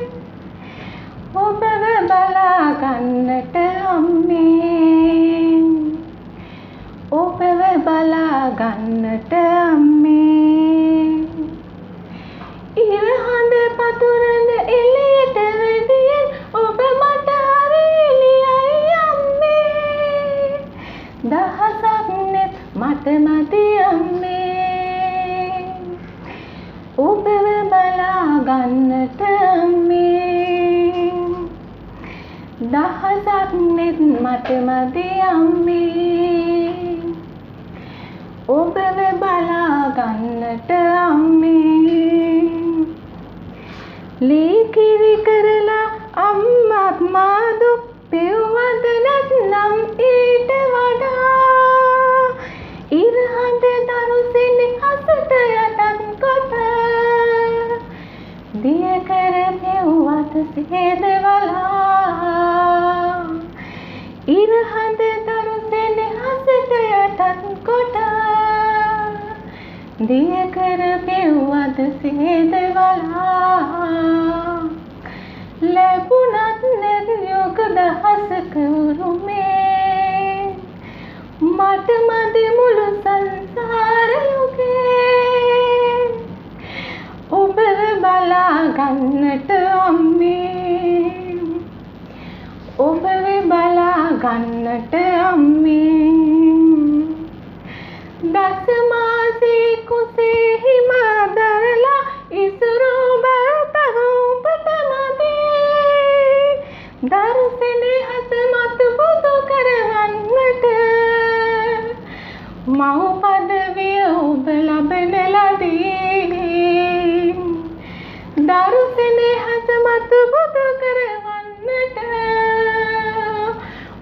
ඔබව බලා ගන්නට අම්මේ ඔබව බලා ගන්නට අම්මේ ඉර හඳ පතුරන එළියට වැඩියෙන් ඔබ මට හරි එළියයි අම්මේ දහසක් නෙත් මට මැදි අම්මේ ඔබව බලා ගන්නට අම්මේ දහසක් නෙත් මට මැදි අම්මේ ඔබව බලා ගන්නට අම්මේ ලී කිරි කරලා අම්මත් මා දුක් පෙව්වද නැත්නම් ඊට වඩා ඉර හඳ දරුසින් හසට යටත් කොට දිය කර පෙව්වද සේදවලා ඉර හඳ දරුසින් හසට යටත් කොට දිය කර පෙව්වද සේදවලා ලැබුණත් නැත් යුග දහසක උරුමේ මට මැදි මුළු සංසාර යුගේ ඔබව බලා ගන්නට අම්මේ ඔබව බලා ගන්නට අම්මේ දස මාසේ කුසේ හිම දරලා ඉසුරු බරතරූපට මදේ දරුසෙනේ හස මත බුදු කරවන්නට මව් පදවිය ඔබ ලබන ලදී දරුසෙනේ හස මත බුදු කරවන්නට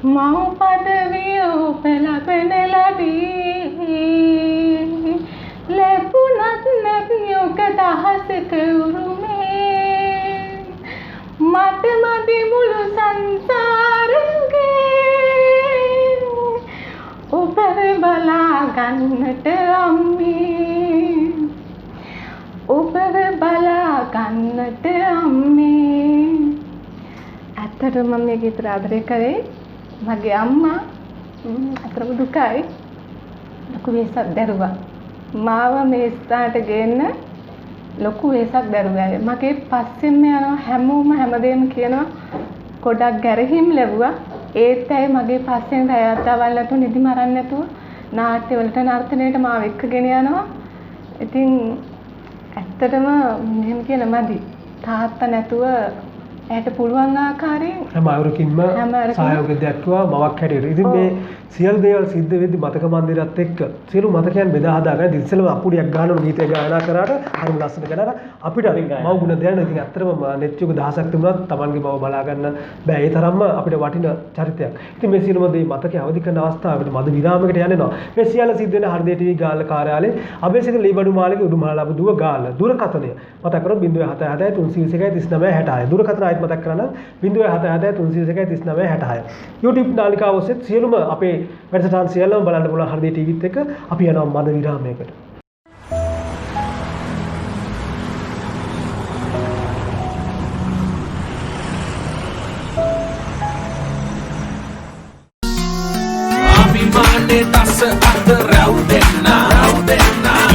මව් පදවිය ඔබ ලබන ලදී ලැබුණත් නැත් යුග දහසක උරුමේ මට මැදි මුළු සංසාර යුගේ ඔබව බලා ගන්නට අම්මේ ඔබව බලා ගන්නට අම්මේ ඇත්තටම මම මේ ගීත ආදරය කරේ මගේ අම්මා අතරම දුකයි ලොකු වෙසක් දැරුවා මාව මේ ස්ථානට ගෙන්න ලොකු වෙසක් දැරුවා මගේ පස්සෙන්ම යනවා හැමෝම හැමදේම කියනවා ගොඩක් ගැරහීම් ලැබුවා ඒත් ඇයි මගේ පස්සෙන් රැයත්තවල් නැතුව නිදි මරන්න නැතුව නාට්‍ය වලට නර්තනයට මාව එක්කගෙන යනවා ඉතින් ඇත්තටම මෙහෙම කියන මදි තාත්තා නැතුව ඇයට පුළුවන් ආකාරයෙන් හැම අවුරකින්ම සහයෝගය දක්වා මවක් හැටියට. ඉතින් මේ සියලු දේවල් සිද්ධ වෙද්දි මතක මන්දිරයත් එක්ක සියලු මතකයන් බෙදා හදාගන්න ඉතින්සලම අපුඩියක් ගහනවා ගීතය ගායනා කරාට හරිම ලස්සන කරලා අපිට මව ගුණ දැනන ඉතින් ඇත්තටම නෙට් යුග දහසක් තිබුණත් Tamanගේ මව බලා ගන්න බෑ. ඒ තරම්ම අපිට වටින චරිතයක්. ඉතින් මේ සියලුම දේ මතකයේ අවදි කරන අවස්ථාවකට මද විරාමයකට යන්නේනවා. මේ සියල්ල සිද්ධ වෙන හෘදේ ටීවී ගාල්ල කාර්යාලයේ අබේසිත ලීබඩු මාලිගේ උඩුමහල දුව ගාල්ල දුරකථනය මතක් කරොත් 077 321 39 66 දුරකථන ආයත් මතක් කරනවා 077 321 39 66 YouTube නාලිකාව ඔස්සේ සියලුම අපේ වැඩසටහන් සියල්ලම බලන්න පුළුවන් හෘදේ ටීවීත් එක්ක අපි යනවා මද විරාමයකට. අභිමානේ දස අත රැව් දෙන්න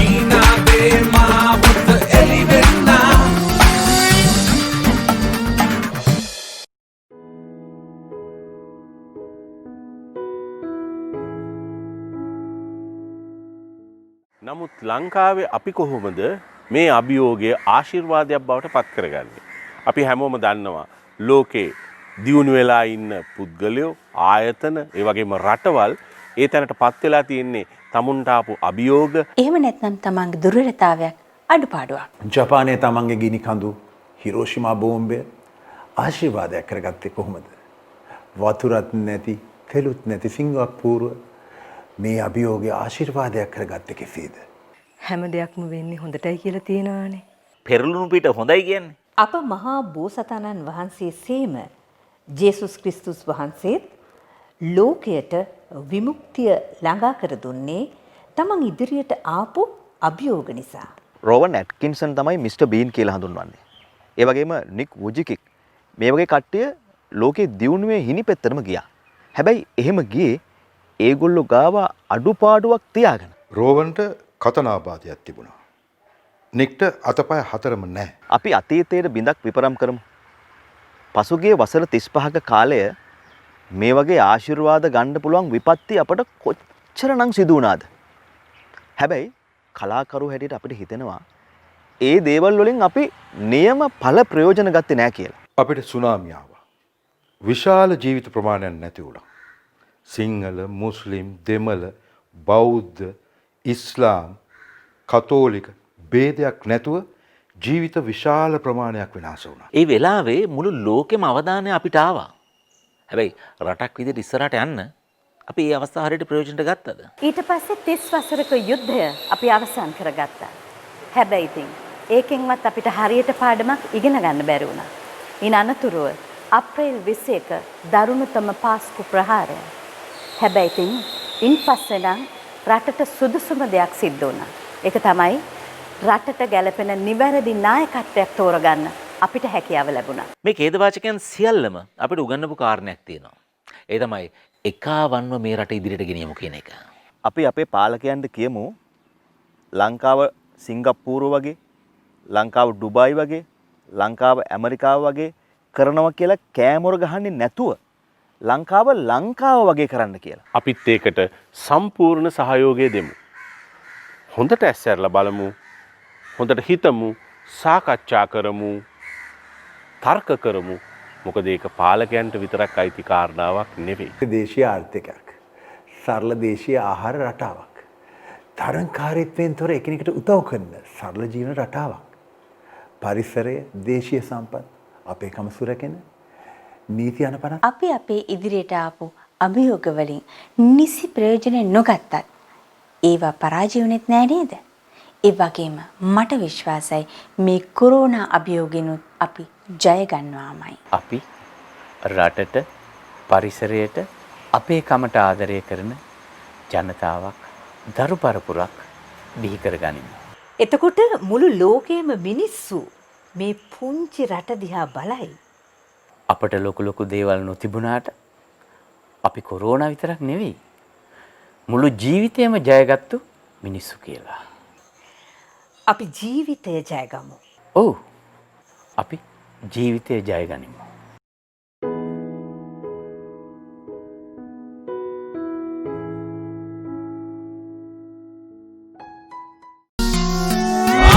ඊනාදේ මාවත එලි වෙන්න නමුත් ලංකාවේ අපි කොහොමද මේ අභියෝගය ආශිර්වාදයක් බවට පත් කරගන්නේ? අපි හැමෝම දන්නවා ලෝකේ දියුණු වෙලා ඉන්න පුද්ගලයෝ ආයතන ඒ වගේම රටවල් ඒ තැනට පත් වෙලා තියෙන්නේ තමුන්ට ආපු අභියෝග. එහෙම නැත්නම් තමන්ගේ දුර්වලතාවයක් අඩුපාඩුවක්. ජපානයේ තමන්ගේ ගිනි කඳු හිරෝෂිමා බෝම්බය ආශිර්වාදයක් කරගත්තේ කොහොමද? වතුරත් නැති තෙලුත් නැති සිංගප්පූරුව මේ අභියෝගය ආශිර්වාදයක් කරගත්තේ කෙසේද? හැම දෙයක්ම වෙන්නේ හොඳටයි කියලා තියෙනවානේ. පෙරළුණු පිට හොඳයි කියන්නේ. අප මහා බෝසතාණන් වහන්සේ සේම ජේසුස් ක්‍රිස්තුස් වහන්සේත් ලෝකයට විමුක්තිය ළඟා කර දුන්නේ තමන් ඉදිරියට ආපු අභියෝග නිසා. රෝවන් ඇට්කින්සන් තමයි මිස්ටර් බීන් කියලා හඳුන්වන්නේ. ඒ වගේම නික් වුජිකික් මේ වගේ කට්ටිය ලෝකේ දියුණුවේ හිණිපෙත්තටම ගියා. හැබැයි එහෙම ගියේ ඒගොල්ලෝ ගාව අඩුපාඩුවක් තියාගෙන. රෝවන්ට කතනාබාධයක් තිබුණා. නික්ට අතපය හතරම නැහැ. අපි අතීතයේ බිඳක් විපරම් කරමු. පසුගිය වසර 35ක කාලය මේ වගේ ආශිර්වාද ගන්න පුළුවන් විපත්ති අපට කොච්චරනම් සිදු වුණාද? හැබැයි කලාකරු හැටියට අපිට හිතෙනවා ඒ දේවල් වලින් අපි නියම ඵල ප්‍රයෝජන ගත්තේ නැහැ කියලා. අපිට සුනාමිය ආවා. විශාල ජීවිත ප්‍රමාණයක් නැති වුණා. සිංහල, මුස්ලිම්, දෙමළ, බෞද්ධ, ඉස්ලාම්, කතෝලික ભેදයක් නැතුව ජීවිත විශාල ප්‍රමාණයක් විනාශ වුණා. ඒ වෙලාවේ මුළු ලෝකෙම අවධානය අපිට ආවා. හැබැයි රටක් විදිහට ඉස්සරහට යන්න අපි මේ අවස්ථාව හරියට ප්‍රයෝජනට ගත්තද? ඊට පස්සේ 30 වසරක යුද්ධය අපි අවසන් කරගත්තා. හැබැයි ඉතින් ඒකෙන්වත් අපිට හරියට පාඩමක් ඉගෙන ගන්න බැරි වුණා. ඉන් අනතුරුව අප්‍රේල් 21 දරුණුතම පාස්කු ප්‍රහාරය. හැබැයි ඉතින් ඉන්පස්සේ නම් රටට සුදුසුම දෙයක් සිද්ධ වුණා. ඒක තමයි රටට ගැළපෙන නිවැරදි නායකත්වයක් තෝරගන්න අපිට හැකියාව ලැබුණා. මේ ඛේදවාචකයන් සියල්ලම අපිට උගන්වපු කාරණයක් තියෙනවා. ඒ තමයි එකවන්ව මේ රට ඉදිරියට ගෙනියමු කියන එක. අපි අපේ පාලකයන්ට කියමු ලංකාව සිංගප්පූරුව වගේ, ලංකාව ඩුබායි වගේ, ලංකාව ඇමරිකාව වගේ කරනවා කියලා කෑමොර ගහන්නේ නැතුව ලංකාව වගේ කරන්න කියලා. අපිත් ඒකට සම්පූර්ණ සහයෝගය දෙමු. හොඳට ඇස්සැරලා බලමු. හොඳට හිතමු, සාකච්ඡා කරමු, තර්ක කරමු. මොකද ඒක පාලකයන්ට විතරක් අයිති කාරණාවක් නෙවෙයි. දේශීය ආර්ථිකයක්, සරල දේශීය ආහාර රටාවක්, තරංකාරීත්වයෙන් තොර එකිනෙකට උදව් කරන සරල ජීවන රටාවක්, පරිසරය, දේශීය සම්පත්, අපේකම සුරැකෙන නීති අනපන. අපි අපේ ඉදිරියට ආපු අභියෝග වලින් නිසි ප්‍රයෝජන නොගත්තත් ඒවා පරාජය වුණෙත් නෑ නේද? ඒ වගේම මට විශ්වාසයි මේ කොරෝනා අභියෝගෙනුත් අපි ජය ගන්නවාමයි. අපි රටට, පරිසරයට, අපේ කමට ආදරය කරන ජනතාවක්, දරු පරපුරක් බිහි කරගනිමු. එතකොට මුළු ලෝකයේම මිනිස්සු මේ පුංචි රට දිහා බලයි. අපට ලොකු දේවල් නොතිබුණාට අපි කොරෝනා විතරක් නෙවෙයි මුළු ජීවිතේම ජයගත්තු මිනිස්සු කියලා. අපි ජීවිතය ජයගමු. ඔව්. අපි ජීවිතය ජයගනිමු.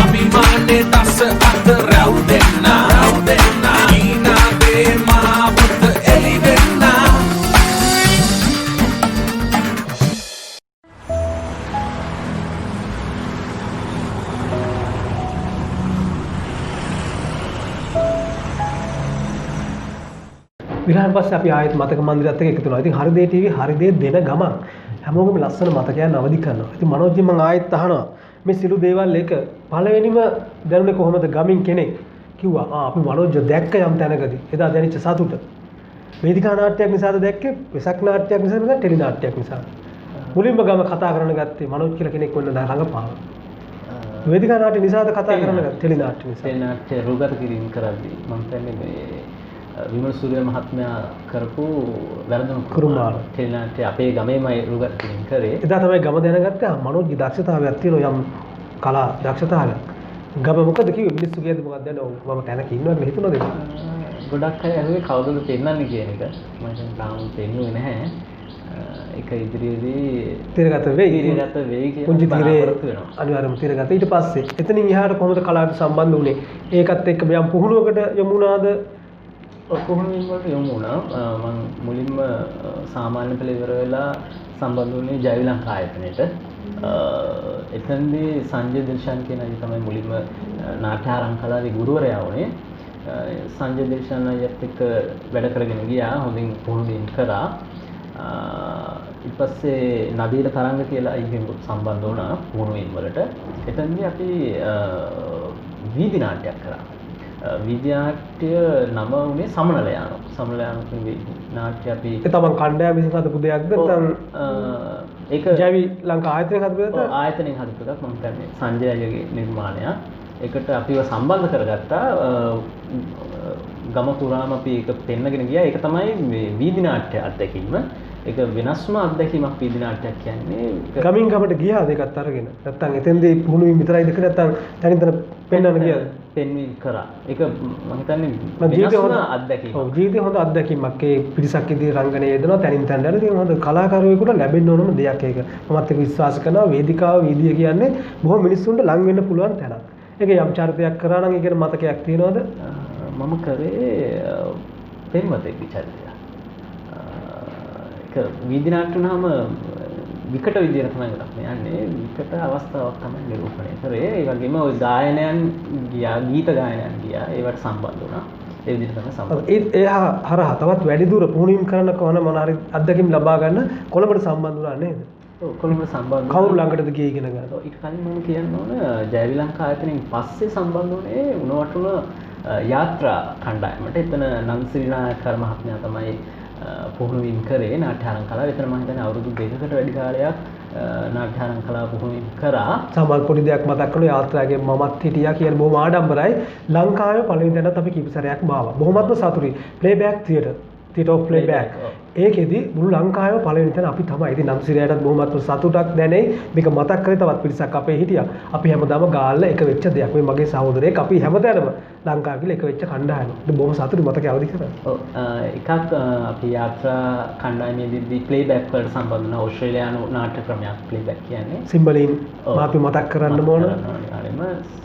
අභිමානේ දස අත රැව් දෙන්න ඊනාදේ විනාඩි පස්සේ අපි ආයෙත් මතක මන්දිරයත් එක්ක එකතු වෙනවා. ඉතින් හරි දේ TV හරි දේ දෙන ගමන් හැමෝගෙම ලස්සන මතකයන් අවදි කරනවා. ඉතින් මනෝජ්ජි මම ආයෙත් අහනවා මේ සිළු දේවල් එක පළවෙනිම දැනුනේ කොහොමද ගමින් කෙනෙක් කිව්වා අපි මනෝජ්ජ දැක්ක යම් තැනකදී. එදා දැනෙච්ච සතුට. වේදිකා නාට්‍යයක් නිසාද දැක්කේ? වෙසක් නාට්‍යයක් නිසාද නැත්නම් ටෙලි නාට්‍යයක් නිසාද? මුලින්ම ගම කතා කරන ගත්තේ මනෝජ් කියලා කෙනෙක් වෙන්න රඟපාන. වේදිකා නාට්‍ය නිසාද කතා කරන ගත්තේ ටෙලි නාට්‍ය නිසා? ටෙලි නාට්‍ය රූගත කිරීම කරද්දී මම කියන්නේ මේ විමල් සූර්ය මහත්මයා කරපු වැරදුණු කුරුමාල ටෙලි නාට්‍ය අපේ ගමේමයි රූගත කිරීම කරේ. එදා තමයි ගම දැනගත්තේ මනෝජ්ගේ දක්ෂතාවයක් තියෙනවා යම් කලා දක්ෂතාවයක්. ගම මොකද කිව්වේ මිනිස්සු කියද්දි මොකක්ද දැන් මම තැනක ඉන්නවා කියලා හිතුණාද ඒක? ගොඩක් අය ඇහුවේ කවුදද පෙන්නන්නේ කියන එක. මම හිතන්නේ තාම පෙන්නුවේ නැහැ. ඒක ඉදිරියේදී තිරගත වෙයි කියලා පුංචි තිරේ අනිවාර්යයෙන්ම තිරගත. ඊට පස්සේ එතනින් එහාට කොහොමද කලාවට සම්බන්ධ වුනේ? ඒකත් එක්ක යම් පුහුණුවකට යමු වුණාද? පුහුණුවීම් වලට යමු වුණා. මම මුලින්ම සාමාන්‍ය පෙළ ඉවර වෙලා සම්බන්ධ වුණේ ජයවි ලංකා ආයතනයට. එතනදී සංජය දිල්ෂාන් කියන අය තමයි මුලින්ම නාට්‍ය ආරම්භ කලාවේ ගුරුවරයා වුණේ. සංජය දිල්ෂාන් අයත් එක්ක වැඩ කරගෙන ගියා. හොඳින් පුහුණුවීම් කරා. ඊට පස්සේ නදීර තරංග කියලා අයිගෙන් සම්බන්ධ වුණා පුහුණුවීම් වලට. එතනදී අපි වීදි නාට්‍යයක් කරා. වීදි නාට්‍ය නම උනේ සමනලයානෝ. සමනලයානෝ කියන නාට්‍ය අපි ඒ තමයි කණ්ඩායම විසින් හදපු දෙයක්ද නැත්නම් ඒක ජයවි ලංකා ආයතනයෙන් හදපු දෙයක්ද? ආයතනයෙන් හදපු එකක්. මම කියන්නේ සංජය අයිගේ නිර්මාණයක්. ඒකට අපිව සම්බන්ධ කරගත්තා. ගම පුරාම අපි ඒක පෙන්නගෙන ගියා. ඒක තමයි මේ වීදි නාට්‍ය අත්දැකීම. ඒක වෙනස්ම අත්දැකීමක් වීදි නාට්‍යයක් කියන්නේ. ගමින් ගමට ගියාද ඒකත් අරගෙන? නැත්නම් එතෙන්දී පුහුණුවීම් විතරයිද කියලා නැත්නම් තනින් තන පෙන්වන්න ගියාද? පෙන්වීම් කරා. ඒක මම හිතන්නේ වෙනස්ම අත්දැකීමක්. ඔව් ජීවිතේ හොඳ අත්දැකීමක්. ඒ පිරිසක් ඉදිරියේ රංගනය යෙදෙනවා තනින් තනට. ඉතින් හොඳ කලාකාරයෙකුට ලැබෙන්න ඕනම දෙයක් ඒක. මමත් ඒක විශ්වාස කරනවා. වේදිකාව වීදිය කියන්නේ බොහෝ මිනිස්සුන්ට ලං වෙන්න පුළුවන් තැනක්. ඒක යම් චරිතයක් කරා නම් ඒකට මතකයක් තියෙනවද? මම කරේ පෙම්වතෙක් චරිතයක්. ඒක වීදි නාට්‍ය වුණාම විකට විදියට තමයි ගොඩක් යන්නේ. විකට අවස්ථාවක් තමයි නිරූපණය කරේ. ඒ වගේම ওই ගායනයන් ගියා, ගීත ගායනයන් ගියා. ඒවට සම්බන්ධ වුණා. ඒ විදිහට තමයි සම්බන්ධ. ඒ හරහා තවත් වැඩි දුර පුහුණුවීම් කරන්න කොහොම මොන හරි අත්දැකීම් ලබා ගන්න කොළඹට සම්බන්ධ වුණා නේද? ඔව් කොළඹට සම්බන්ධ. කවුරු ළඟටද ගියේ ඉගෙන ගන්න? ඊට කලින් මම කියන්න ඕන ජයවි ලංකා ආයතනයෙන් පස්සේ සම්බන්ධ වුණේ උණවටුන යාත්‍රා කණ්ඩායමට. එතන නන්සිරිනායක මහත්මයා තමයි පුහුණුවීම් කරේ නාට්‍ය ආරම්භ කලාව. එතන මම හිතන්නේ අවුරුදු 2කට වැඩි කාලයක් නාට්‍ය ආරම්භ කලාව පුහුණුවීම් කරා. සමහර පොඩි දෙයක් මතක් කරලා යාත්‍රාවේ මමත් හිටියා කියන බොහොම ආඩම්බරයි. ලංකාවේ පළවෙනි තැනත් අපි කීප සැරයක්ම ආවා. බොහොමත්ම සතුටුයි. ප්ලේබෑක් තියටර් ඔෆ් ප්ලේබෑක්. ඒකෙදි මුළු ලංකාවේම පළවෙනි තැන අපි තමයි. ඉතින් නම්සිරයටත් බොහොමත්ම සතුටක් දැනෙයි. මේක මතක් කරේ තවත් පිරිසක් අපේ හිටියා. අපි හැමදාම ගාල්ල එක වෙච්ච දෙයක්. මේ මගේ සහෝදරයෙක් අපි හැමතැනම ලංකාව කියලා එක වෙච්ච කණ්ඩායම. ඉතින් බොහොම සතුටුයි මතකයි අවදි කරා. ඔව් එකක් අපි යාත්‍රා කණ්ඩායමේදී ප්ලේබෑක් වලට සම්බන්ධ වුණා. ඕස්ට්‍රේලියානු නාට්‍ය ක්‍රමයක් ප්ලේබෑක් කියන්නේ. සිම්බලින් අපි මතක් කරන්න ඕන.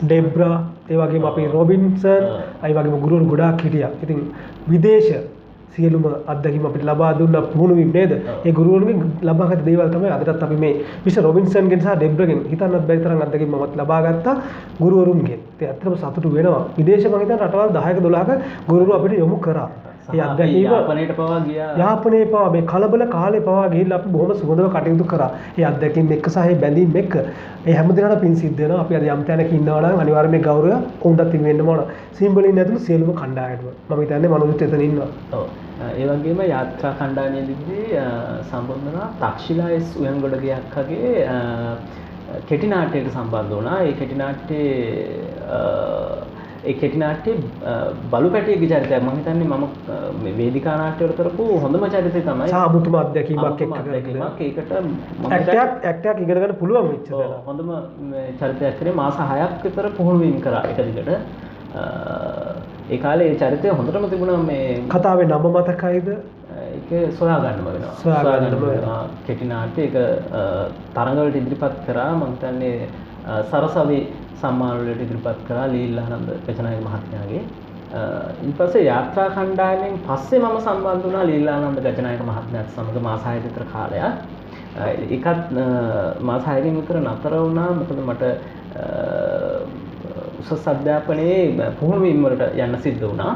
ඩෙබ්‍රා ඒ වගේම අපි රොබින්සන් අය වගේම ගුරුවරු ගොඩාක් හිටියා. ඉතින් විදේශ සියලුම අත්දැකීම් අපිට ලබා දුන්න පුහුණුවීම් නේද? ඒ ගුරුවරුන්ගෙන් ලබාගත් දේවල් තමයි අදටත් අපි මේ මිස්ටර් රොබින්සන්ගෙන් සහ ඩෙබ්‍රගෙන් හිතන්නත් බැරි තරම් අත්දැකීම් මමත් ලබා ගත්තා ගුරුවරුන්ගෙන්. ඒ ඇත්තටම සතුටු වෙනවා. විදේශ මම හිතන්නේ රටවල් 10ක 12ක ගුරුවරු අපිට යොමු කරා. ඒ අත්දැකීම යාපනයට පවා ගියා. යාපනයේ පවා මේ කලබල කාලේ පවා ගිහිල්ලා අපි බොහොම සුහදව කටයුතු කරා. ඒ අත්දැකීම් එක්ක සහ ඒ බැඳීම් එක්ක ඒ හැම දිනකට පින් සිද්ධ වෙනවා. අපි අද යම් තැනක ඉන්නවා නම් අනිවාර්යයෙන් මේ ගෞරවය උන්ටත් තිබෙන්න ඕන. සිම්බලින් ඇතුළු සියලුම කණ්ඩායමට මම හිතන්නේ මනෝජිත් එතන ඉන්නවා. ඔව්. ඒ වගේම යාත්‍රා කණ්ඩායමේදී සම්බන්ධ වුණා තක්ෂිලා එස් උයන්ගොඩගේ අක්කගේ කෙටි නාට්‍යයකට සම්බන්ධ වුණා. ඒ කෙටි නාට්‍යයේ බලු පැටියගේ චරිතයක් මම හිතන්නේ මම මේ වේදිකා නාට්‍යවල කරපු හොඳම චරිතය තමයි. සාමුතුම අත්දැකීමක් එක්ක ඒකට ඇක්ටයක් ඉගෙන ගන්න පුළුවන් වෙච්ච දා. හොඳම චරිතයක් කරේ මාස 6ක් විතර පුහුණුවීම් කරා එක දිගට. ඒ කාලේ ඒ චරිතය හොඳටම තිබුණා. මේ කතාවේ නම මතකයිද? ඒක සොයා ගන්නම වෙනවා. සොයා ගන්න කෙටි නාට්‍ය ඒක තරඟවලට ඉදිරිපත් කරා. මම හිතන්නේ සරසවි සම්මාන වලට ඉදිරිපත් කරා ලීලානන්ද පෙචනායක මහත්මයාගේ. ඊට පස්සේ යාත්‍රා කණ්ඩායමෙන් පස්සේ මම සම්බන්ධ වුණා ලීලානන්ද ගජනායක මහත්මයාත් සමග මාස 6ක විතර කාලයක්. ඒකත් මාස 6කින් විතර නතර වුණා. මොකද මට උසස් අධ්‍යාපනයේ පුහුණුවීම් වලට යන්න සිද්ධ වුණා.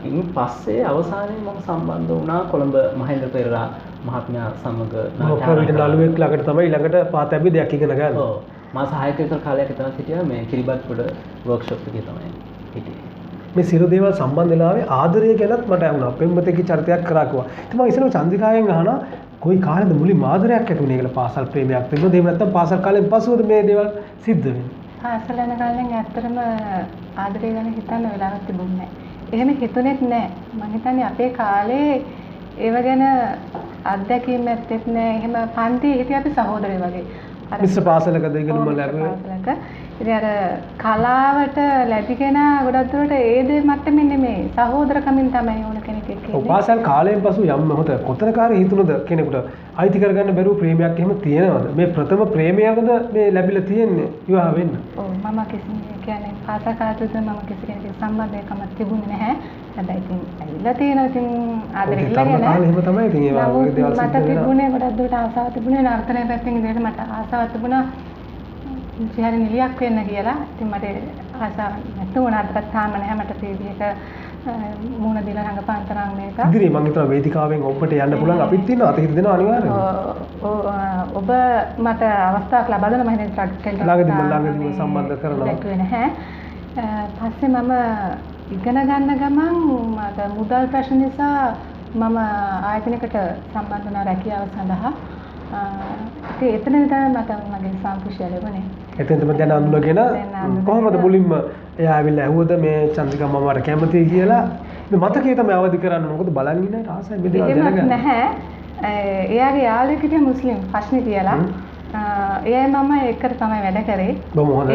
ඉන් පස්සේ අවසානයේ මම සම්බන්ධ වුණා කොළඹ මහේන්ද්‍ර පෙරේරා මහත්මයා සමග මොකක්ද නළුවෙක් ළඟට තමයි ඊළඟට පාතැබ්බි දෙයක් ඉගෙන ගන්න. ඔව්. මාස 6ක විතර කාලයක් එතන හිටියා මේ කිරිබත්ගොඩ වර්ක්ෂොප් එකේ තමයි හිටියේ. මේ සියලු දේවල් සම්බන්ධ වෙලාවේ ආදරය ගැනත් මට ඇහුණා. පෙම්වතෙක්ගේ චරිතයක් කරා කිව්වා. ඉතින් මම ඉස්සෙල්ලා චන්ද්‍රිකාවෙන් අහනවා කොයි කාලෙද මුලින්ම ආදරයක් ඇති වුණේ කියලා පාසල් ප්‍රේමයක් තිබුණද? එහෙම නැත්නම් පාසල් කාලෙන් පසුවද මේ දේවල් සිද්ධ වෙන්නේ? පාසල යන කාලෙන් ඇත්තටම ආදරය ගැන හිතන්න වෙලාවක් තිබුණේ නැහැ. එහෙම හිතුනේත් නැහැ. මම හිතන්නේ අපේ කාලේ ඒව ගැන අත්දැකීම් ඇත්තෙත් නැහැ. එහෙම පන්තියේ හිටිය අපි සහෝදරයෝ වගේ. මිශ්‍ර පාසලකද ඉගෙනුම ලැබුවේ? පාසලක. ඉතින් අර කලාවට ලැබිගෙන ගොඩක් දුරට ඒ දේ මට්ටමින් නෙමෙයි සහෝදරකමින් තමයි ඕන කෙනෙක් එක්ක ඉන්නේ. ඔව් පාසල් කාලයෙන් පසු යම් මොහොතක කොතනකාරී හිතුණද කෙනෙකුට අයිති කරගන්න බැරුව ප්‍රේමයක් එහෙම තියෙනවද? මේ ප්‍රථම ප්‍රේමයක්ද මේ ලැබිලා තියෙන්නේ විවාහ වෙන්න? ඔව් මම කියන්නේ පාසල් කාලේ මම කිසි කෙනෙකුට සම්බන්ධයක්ම තිබුණේ නැහැ. හැබැයි ඉතින් ඇවිල්ලා තියෙනවා ඉතින් ආදරේ කියලා ගැන. කාලේ එහෙම තමයි ඉතින් ඒ වගේ දේවල් සිද්ධ වෙනවා. මට තිබුණේ ගොඩක් දුරට ආසාවක් තිබුණේ නර්තනය පැත්තෙන් ඉඳලා මට ආසාවක් තිබුණා. ඉතින් නිලියක් වෙන්න කියලා. ඉතින් මට ආසාවක් නැතුණාට තාම නැහැ මට පීඩියක මුණ දීලා රංගපාන තරම් මේක. ඉදිරියේ මම හිතනවා වේදිකාවෙන් ඔබට යන්න පුළුවන් අපිත් ඉන්නවා අත හිත දෙනවා අනිවාර්යයෙන්. ඔබ මට අවස්ථාවක් ලබා දෙන්න මම හිතන්නේ ළඟදී සම්බන්ධ කරනවා. දැක්වේ නැහැ. පස්සේ මම ඉගෙන ගන්න ගමන් මට මුදල් ප්‍රශ්න නිසා මම ආයතනයකට සම්බන්ධ වුණා රැකියාව සඳහා. ඉතින් එතන තමයි මට මගේ සම්පූර්ණ ලැබුණේ. එතෙන්ටම දැන් අඳුනගෙන කොහොමද මුලින්ම එයා ඇවිල්ලා ඇහුවද මේ චන්ද්‍රිකා මම වට කැමතියි කියලා මේ මතකයේ තමයි අවදි කරන්න මොකද බලන් ඉන්න අය ආසයි මේ දේවල් දැනගන්න. නැහැ. එයාගේ යාළුවෙක් හිටිය මුස්ලිම් ප්‍රශ්නේ කියලා. එයා මම එකට තමයි වැඩ කරේ. බොහොම හොඳයි.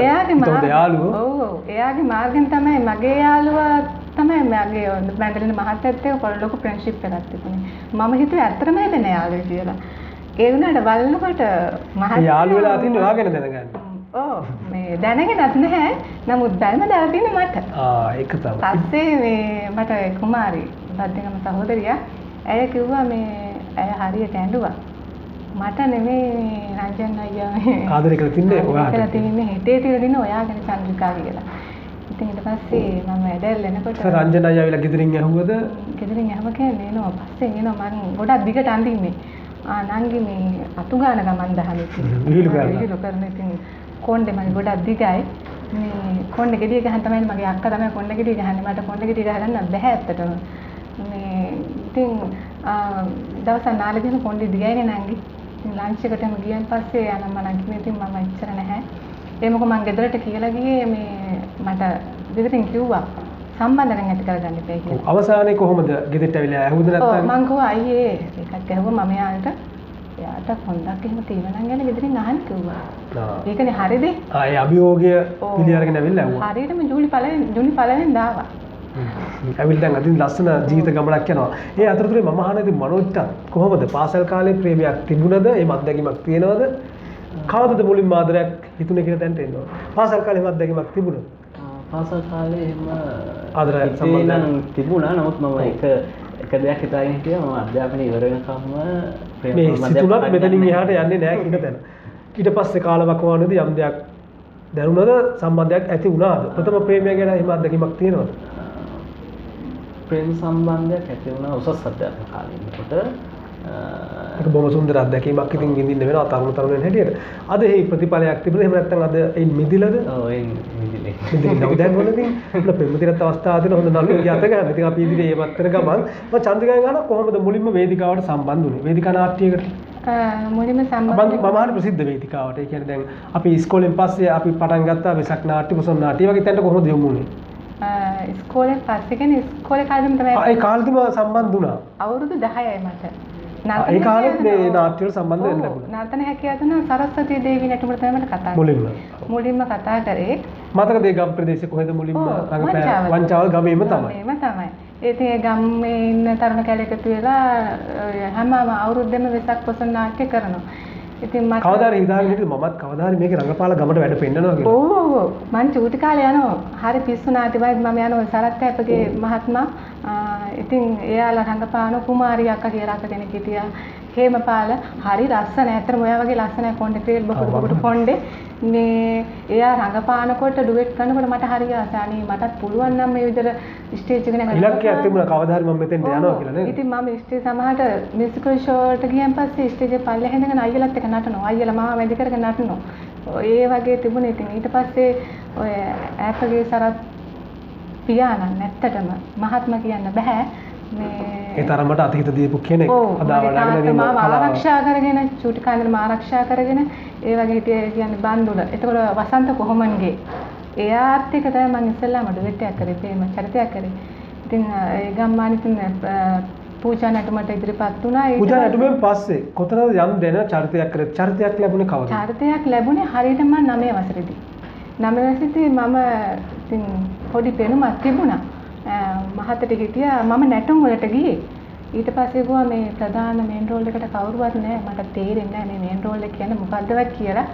එයාගේ මාර්ගෙන් තමයි මගේ යාළුවා තමයි මගේ මැන්ඩලින් මහත්තයත් එක්ක ලොකු ෆ්‍රෙන්ඩ්ෂිප් එකක් තිබුණේ. මම හිතුවේ ඇත්තටම එදෙන යාළුවෙක් කියලා. ඒ වුණාට බලනකොට මහත්තයා යාළු වෙලා තින්නේ ඔයා ගැන දැනගන්න. ඔව් මේ දැනගෙනත් නැහැ. නමුත් බැලම දාලා තින්නේ මට. ඒක තමයි. පස්සේ මේ මට කුමාරි බද්දේගම සහෝදරිය ඇය කිව්වා මේ ඇය හරියට ඇඬුවා. මට නෙමෙයි රංජන් අයියා ආදරය කරලා තින්නේ ඔයාට. කරලා තින්නේ හිතේ තියලා තින්නේ ඔයාගෙන චන්ද්‍රිකා කියලා. ඉතින් ඊට පස්සේ මම ඇදල් එනකොට රංජන් අයියා ආවිලා ගෙදරින් ඇහුවද? ගෙදරින් ඇහුව කියන්නේ එනවා. පස්සේ එනවා මම ගොඩක් දිගට අඳින්නේ. නංගි මේ අතු ගාන ගමන් දහන ඉතින්. විහිළු කරන ඉතින් කොණ්ඩේ මම ගොඩක් දිගයි. මේ කොණ්ඩේ ගෙඩිය ගහන් තමයි මගේ අක්කා තමයි කොණ්ඩේ ගෙඩිය ගහන්නේ. මට කොණ්ඩේ ගෙඩිය ගහන්න බැහැ ඇත්තටම. මේ ඉතින් දවස් 4 දින කොණ්ඩේ දිගයිනේ නංගි. ලන්ච් එකටම ගියන් පස්සේ යනම නංගි ඉතින් මම ඉච්චර නැහැ. ඒ මොකද මම ගෙදරට කියලා ගියේ මේ මට ගෙදරින් කිව්වා සම්බන්ධයෙන් ඇති කරගන්න ඉපේ කියලා. අවසානයේ කොහොමද ගෙදරට ඇවිල්ලා ඇහුවද නැත්නම්? ඔව් මං කිව්වා අයියේ ඒකත් ඇහුවා මම එයාට හොඳක් එහෙම තියෙනවා නම් ගැන ගෙදරින් අහන්න කිව්වා. ඒකනේ හරිද? ඒ අභියෝගය පිළි අරගෙන ඇවිල්ලා ඇහුවා. හරියටම ජූලි පළවෙනි දාවා. ඇවිල්ලා දැන් අදින් ලස්සන ජීවිත ගමනක් යනවා. ඒ අතරතුරේ මම අහන ඉතින් මනෝජ්ට කොහොමද පාසල් කාලේ ප්‍රේමයක් තිබුණද? ඒ අත්දැකීමක් තියෙනවද? කවදද මුලින්ම ආදරයක් හිතුනේ කියලා දැනට එනවා. පාසල් කාලේ අත්දැකීමක් තිබුණද? පාසල් කාලේ එහෙම ආදරයක් සම්බන්ධයෙන් තිබුණා. නමුත් මම එක දෙයක් හිතාගෙන හිටියා මම අධ්‍යාපනය ඉවර වෙනකම්ම මේ සිතුනත් මෙතනින් එහාට යන්නේ නැහැ කියන තැන. ඊට පස්සේ කාලවකවානුවේදී යම් දෙයක් දැනුණද සම්බන්ධයක් ඇති වුණාද? ප්‍රථම ප්‍රේමය ගැන එහෙම අත්දැකීමක් තියෙනවද? ප්‍රේම සම්බන්ධයක් ඇති වුණා උසස් අධ්‍යාපන කාලේ ඉන්නකොට. ඒක බොහොම සුන්දර අත්දැකීමක් ඉතින් විඳින්න වෙනවා තරුණයන් හැටියට. අද මේ ප්‍රතිඵලයක් තිබුණා. එහෙම නැත්නම් අද එයින් මිදිලාද? ඔව් එයින් මිදිලේ. මිදිලා දැන් මොනවද? අපල පෙම්වතියත් අවස්ථාව දෙන හොඳ නළුවෙක් යත ගන්න. ඉතින් අපි ඉදිරියේ මේ වත්තර ගමන් මම චන්ද්‍රිකාගෙන් අහනවා කොහොමද මුලින්ම වේදිකාවට සම්බන්ධ වුනේ? වේදිකා නාට්‍යයකට. මුලින්ම සම්බන්ධ මම අහන ප්‍රසිද්ධ වේදිකාවට. ඒ කියන්නේ දැන් අපි ඉස්කෝලෙන් පස්සේ අපි පටන් ගත්තා වෙසක් නාට්‍ය, පොසොන් නාට්‍ය වගේ තැනට කොහොමද යමු වුනේ? ඉස්කෝලේ පස්සේ කියන්නේ ඉස්කෝලේ කාලෙම තමයි. ඒ කාලෙදිම සම්බන්ධ වුණා. අවුරුදු 10යි මට. ඒ කාලෙත් මේ නාට්‍ය වල සම්බන්ධ වෙන්න ලැබුණා. නර්තන හැකියාව තුන සරස්වතී දේවී නටුමට තමයි මට කතා කරේ. මුලින්ම කතා කරේ. මතකද ඒ ගම් ප්‍රදේශේ කොහෙද මුලින්ම වංචාවල් ගමේම තමයි. ගමේම තමයි. ඒ ගම්මේ ඉන්න තරුණ කැලේ එකතු වෙලා හැම අවුරුද්දෙම වෙසක් පොසොන් නාට්‍ය කරනවා. ඉතින් මම කවදාද හිතාගෙන හිටියේ මමත් කවදාද මේකේ රංගපාල ගමට වැඩ පෙන්නනවා කියලා. ඔව් මං චූටි කාලේ යනවා. හරි පිස්සු නාට්‍ය වලත් මම යනවා සරත් හැපගේ මහත්මයා. ඉතින් එයාලා රංගපාන කුමාරි අක්කා කියලා අක්ක කෙනෙක් හිටියා. හේමපාල හරි ලස්සන. ඇත්තටම ඔයා වගේ ලස්සනයි කොණ්ඩේ ක්‍රිකට් බොකට කොණ්ඩේ. මේ එයා රඟපානකොට ඩුවෙට් කරනකොට මට හරි ආසයි. අනේ මටත් පුළුවන් නම් මේ විදිහට ස්ටේජ් එක නගන්න. ඉලක්කයක් තිබුණා කවදා හරි මම මෙතෙන්ට යනවා කියලා නේද? ඉතින් මම ස්ටේජ් සමහරට මියුසිකල් ෂෝ එකට ගියන් පස්සේ ස්ටේජ් එක පල්ලෙ හැඳගෙන අයියලත් එක්ක නටනවා. අයියලා මාව වැඩි කරගෙන නටනවා. ඒ වගේ තිබුණේ. ඉතින් ඊට පස්සේ ඔය ඈතගේ සරත් පියාණන් ඇත්තටම මහත්ම කියන්න බෑ. ඒ තරමට අතීත දීපු කෙනෙක් අද වඩාගෙන මාව ආරක්ෂා කරගෙන චූටි කාන්දර මාව ආරක්ෂා කරගෙන ඒ වගේ හිටියේ කියන්නේ බන්දුල. එතකොට වසන්ත කොහොමන්ගේ එයාත් එක්ක තමයි මම ඉස්සෙල්ලාම ඩුවෙට් එකක් කරේ ප්‍රේම චරිතයක් කරේ. ඉතින් ඒ ගම්මානිතින් පූජා නටුමට ඉදිරිපත් වුණා. පූජා නටුමෙන් පස්සේ කොතනද යම් දෙන චරිතයක් කරේ? චරිතයක් ලැබුණේ කවුද? චරිතයක් ලැබුණේ හරියටම 9 වසරේදී. 9 වසරේදී මම ඉතින් පොඩි පෙනුමක් තිබුණා. මහතට හිටියා මම නැටුම් වලට ගියේ. ඊට පස්සේ ගියා මේ ප්‍රධාන මේන් රෝල් එකට කවුරුවත් නැහැ. මට තේරෙන්නේ නැහැ මේ මේන් රෝල් එක කියන්නේ මොකද්දවත් කියලා.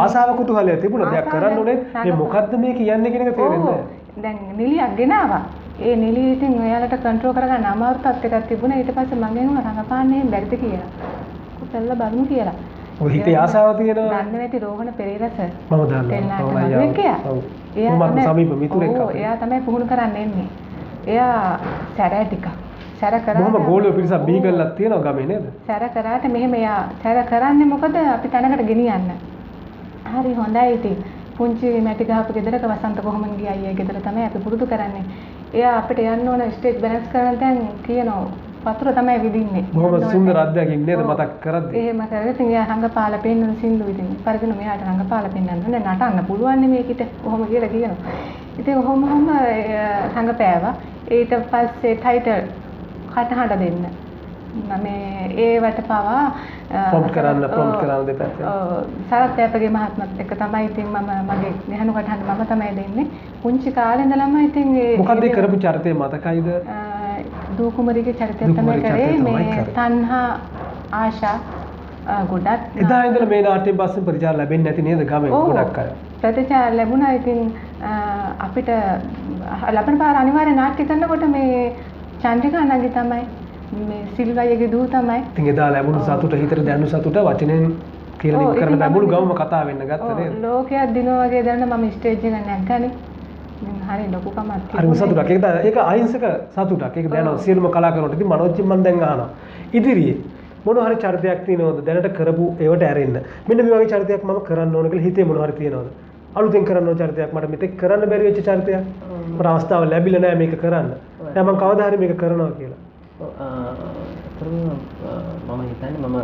ආසාව කුතුහලය තිබුණා. දෙයක් කරන්න ඕනේ. මේ මොකද්ද මේ කියන්නේ කියන එක තේරෙන්නේ නැහැ. දැන් නිලියක් ගෙනාවා. ඒ නිලිය ඉතින් ඔයාලට කන්ට්‍රෝල් කරගන්න අමාරු තත්ත්වයක් තිබුණා. ඊට පස්සේ මම එනවා රඟපාන්නේ බැරිද කියලා. කොතල්ලා බලමු කියලා. ඔය හිතේ ආසාව තියෙනවා. දන්නේ නැති රෝහණ පෙරේරා සර්. මම දන්නවා. එයා තමයි පුහුණු කරන්න එන්නේ. එයා සැරෑ ටිකක්. සැර කරා. බොහොම ගෝලියෝ පිරිසක් බීගල්ලක් තියෙනවා ගමේ නේද? සැර කරාට මෙහෙම එයා සැර කරන්නේ මොකද අපි තැනකට ගෙනියන්න. හරි හොඳයි ඉතින්. පුංචි මැටි ගහපු ගෙදරක වසන්ත කොහොමද ගියා අයියා ගෙදර තමයි අපි පුරුදු කරන්නේ. එයා අපිට යන්න ඕන ස්ටේජ් බැලන්ස් කරන තැන් කියනවා වතුර තමයි විදින්නේ. බොහොම සුන්දර අත්දැකීම් නේද මතක් කරද්දී. එහෙම කරගෙන ඉතින් එයා රංගපාලා පෙන්නන සින්දු ඉතින් පරිදින මෙයාට රංගපාලා පෙන්නන්න ඕනේ නටන්න පුළුවන් නේ මේකිට කොහොම කියලා කියනවා. ඉතින් ඔහොම රංගපෑවා. ඊට පස්සේ ටයිටල් කටහඬ දෙන්න. මම ඒවට පවා ප්‍රොම්ප්ට් කරන්න දෙපැත්තෙන්. සරත් යපගේ මහත්මත් එක්ක තමයි ඉතින් මම මගේ ගැහණු කටහඬ මම තමයි දෙන්නේ. පුංචි කාලේ ඉඳලම ඉතින් මොකක්ද ඒ කරපු චරිතය මතකයිද? දූ කුමරිගේ චරිතය තමයි කරේ. මේ තණ්හා ආශා ගොඩක්. එදා ඉඳලා මේ නාට්‍යයෙන් පස්සේ ප්‍රතිචාර ලැබෙන්නේ නැති නේද ගමේ ගොඩක් අය. ප්‍රතිචාර ලැබුණා. ඉතින් අපිට ලබන පාර අනිවාර්ය නාට්‍ය කරනකොට මේ චන්ද්‍රිකා නංගි තමයි මේ සිල්වයිගේ දූ තමයි. ඉතින් එදා ලැබුණු සතුට හිතට දැනුණු සතුට වචනෙන් කියලා දෙන්න කරන්න බෑ මුළු ගමම කතා වෙන්න ගත්තා නේද? ලෝකයක් දිනෝ වගේ දැනන මම ස්ටේජ් එක නැග්ගනේ. හරි ලොකු කමක් තිබුණා. හරි සතුටක්. ඒක අහිංසක සතුටක්. ඒක දැනන සියලුම කලාකරුවන්ට. ඉතින් මනෝජ්ජින් මම දැන් අහනවා. ඉදිරියේ මොන හරි චරිතයක් තියෙනවද දැනට කරපු ඒවට ඇරෙන්න. මෙන්න මේ වගේ චරිතයක් මම කරන්න ඕන කියලා හිතේ මොන හරි තියෙනවද? අලුතෙන් කරන්න ඕන චරිතයක් මට මෙතෙක් කරන්න බැරි වෙච්ච චරිතයක්. මට අවස්ථාව ලැබිලා නැහැ මේක කරන්න. දැන් මම කවදා හරි මේක කරනවා කියලා. මම හිතන්නේ මම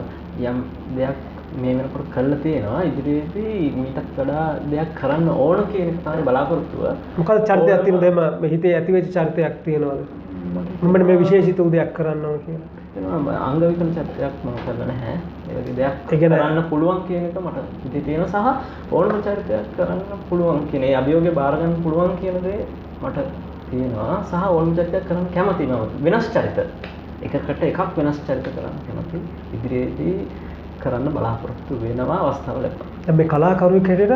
යම් දෙයක් මේ වෙනකොට කරලා තියෙනවා ඉදිරියේදී මීටත් වඩා දෙයක් කරන්න ඕන කියන එක තමයි බලාපොරොත්තුව. මොකද චරිතයක් තියෙනවද එම මේ හිතේ ඇති වෙච්ච චරිතයක් තියෙනවද? මම මේ විශේෂිත දෙයක් කරන්න ඕන කියලා. එනවා අංග විකල චරිතයක් මම කරලා නැහැ. ඒ වගේ දෙයක් කරන්න පුළුවන් කියන එක මට හිතේ තියෙන සහ ඕනම චරිතයක් කරන්න පුළුවන් කියන ඒ අභියෝගය බාර ගන්න පුළුවන් කියන දේ මට තියෙනවා සහ ඕනම චරිතයක් කරන්න කැමතියි මම. වෙනස් චරිත. එකකට එකක් වෙනස් චරිත කරන්න කැමති. ඉදිරියේදී කරන්න බලාපොරොත්තු වෙනවා අවස්ථාව ලැබෙනවා. දැන් මේ කලාකරුවෙක් හැටියට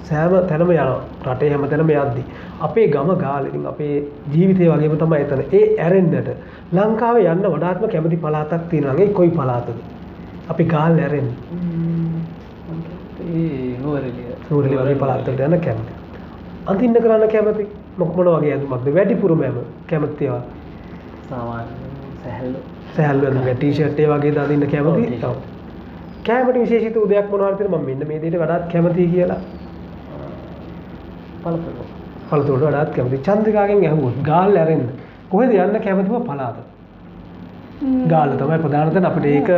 සෑම තැනම යනවා. රටේ හැම තැනම යද්දි අපේ ගම ගාලේ ඉතින් අපේ ජීවිතය වගේම තමයි එතන. ඒ ඇරෙන්නට ලංකාවේ යන්න වඩාත්ම කැමති පළාතක් තියෙනවා. ඒ කොයි පළාතද? අපි ගාල්ල ඇරෙන්නේ. ඒ නූරෙලිය වගේ පළාතකට යන්න කැමති. අඳින්න කරන්න කැමති. මොන වගේ ඇඳුමක්ද වැඩිපුරම කැමති ඒවා? සාමාන්‍ය සැහැල්ලු ඇඳුම් ටී-ෂර්ට් ඒ වගේ දාන්න කැමති. කැමති විශේෂිත උදයක් මොනවද තියෙනවා මම මෙන්න මේ දෙයට වඩාත් කැමතියි කියලා. පළතුරු වඩාත් කැමති. චන්ද්‍රිකාගෙන් ඇහුවොත් ගාල්ල ඇරෙන්න කොහෙද යන්න කැමතිම පළාත? ගාල්ල තමයි ප්‍රධාන තැන. අපිට ඒක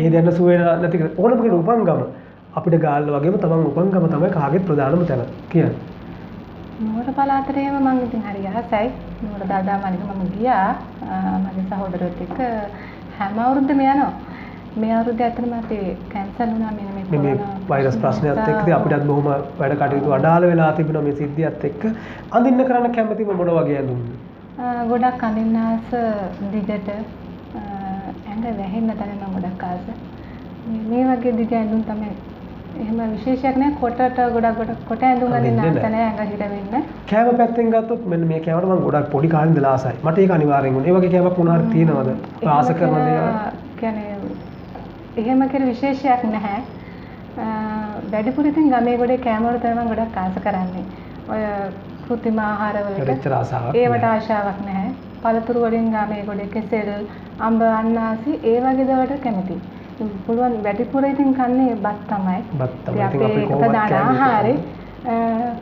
ඒ දැන්න සුවේ නැති ඕනම කෙනෙක් උපන්ගම අපිට ගාල්ල වගේම තමන් උපන්ගම තමයි කාගෙත් ප්‍රධානම තැන කියන්නේ. නුවර පළාතට එම මම ඉතින් හරි ආසයි. නුවර දාදා මනික මම ගියා මගේ සහෝදරයොත් එක්ක හැම අවුරුද්දම යනවා. මේ අවුරුද්දේ ඇත්තටම අපි කැන්සල් වුණා මෙන්න මේ කොරෝනා වෛරස් ප්‍රශ්නයත් එක්ක අපිටත් බොහොම වැඩ කටයුතු අඩාල වෙලා තිබුණා මේ සිද්ධියත් එක්ක. අඳින්න කරන්න කැමතිම මොන වගේ ඇඳුම්ද? ගොඩක් අඳින්න ආස දිගට ඇඟ වැහෙන්න තමයි මම ගොඩක් ආස. මේ වගේ දිග ඇඳුම් තමයි එහෙම විශේෂයක් නෑ. කොටට ගොඩක් කොට ඇඳුම් අඳින්න ආස නෑ ඇඟ හිර වෙන්න. කෑම පැත්තෙන් ගත්තොත් මෙන්න මේ කෑමට මම ගොඩක් පොඩි කාලේ ඉඳලා ආසයි. මට ඒක අනිවාර්යෙන් වුණා. ඒ වගේ කෑමක් මොනවා හරි තියෙනවද? ආස කරන දේවල්. කියන්නේ එහෙම කියලා විශේෂයක් නැහැ. වැඩිපුර ඉතින් ගමේ ගොඩේ කෑම වල තමයි මම ගොඩක් ආස කරන්නේ. ඔය කෘත්‍රිම ආහාරවලට ඒවට ආශාවක් නැහැ. පළතුරු වලින් ගමේ ගොඩේ කෙසෙල්, අඹ, අන්නාසි ඒ වගේ දේවල්ට කැමතියි. පුළුවන් වැඩිපුර ඉතින් කන්නේ බත් තමයි. අපේ ප්‍රධාන ආහාරේ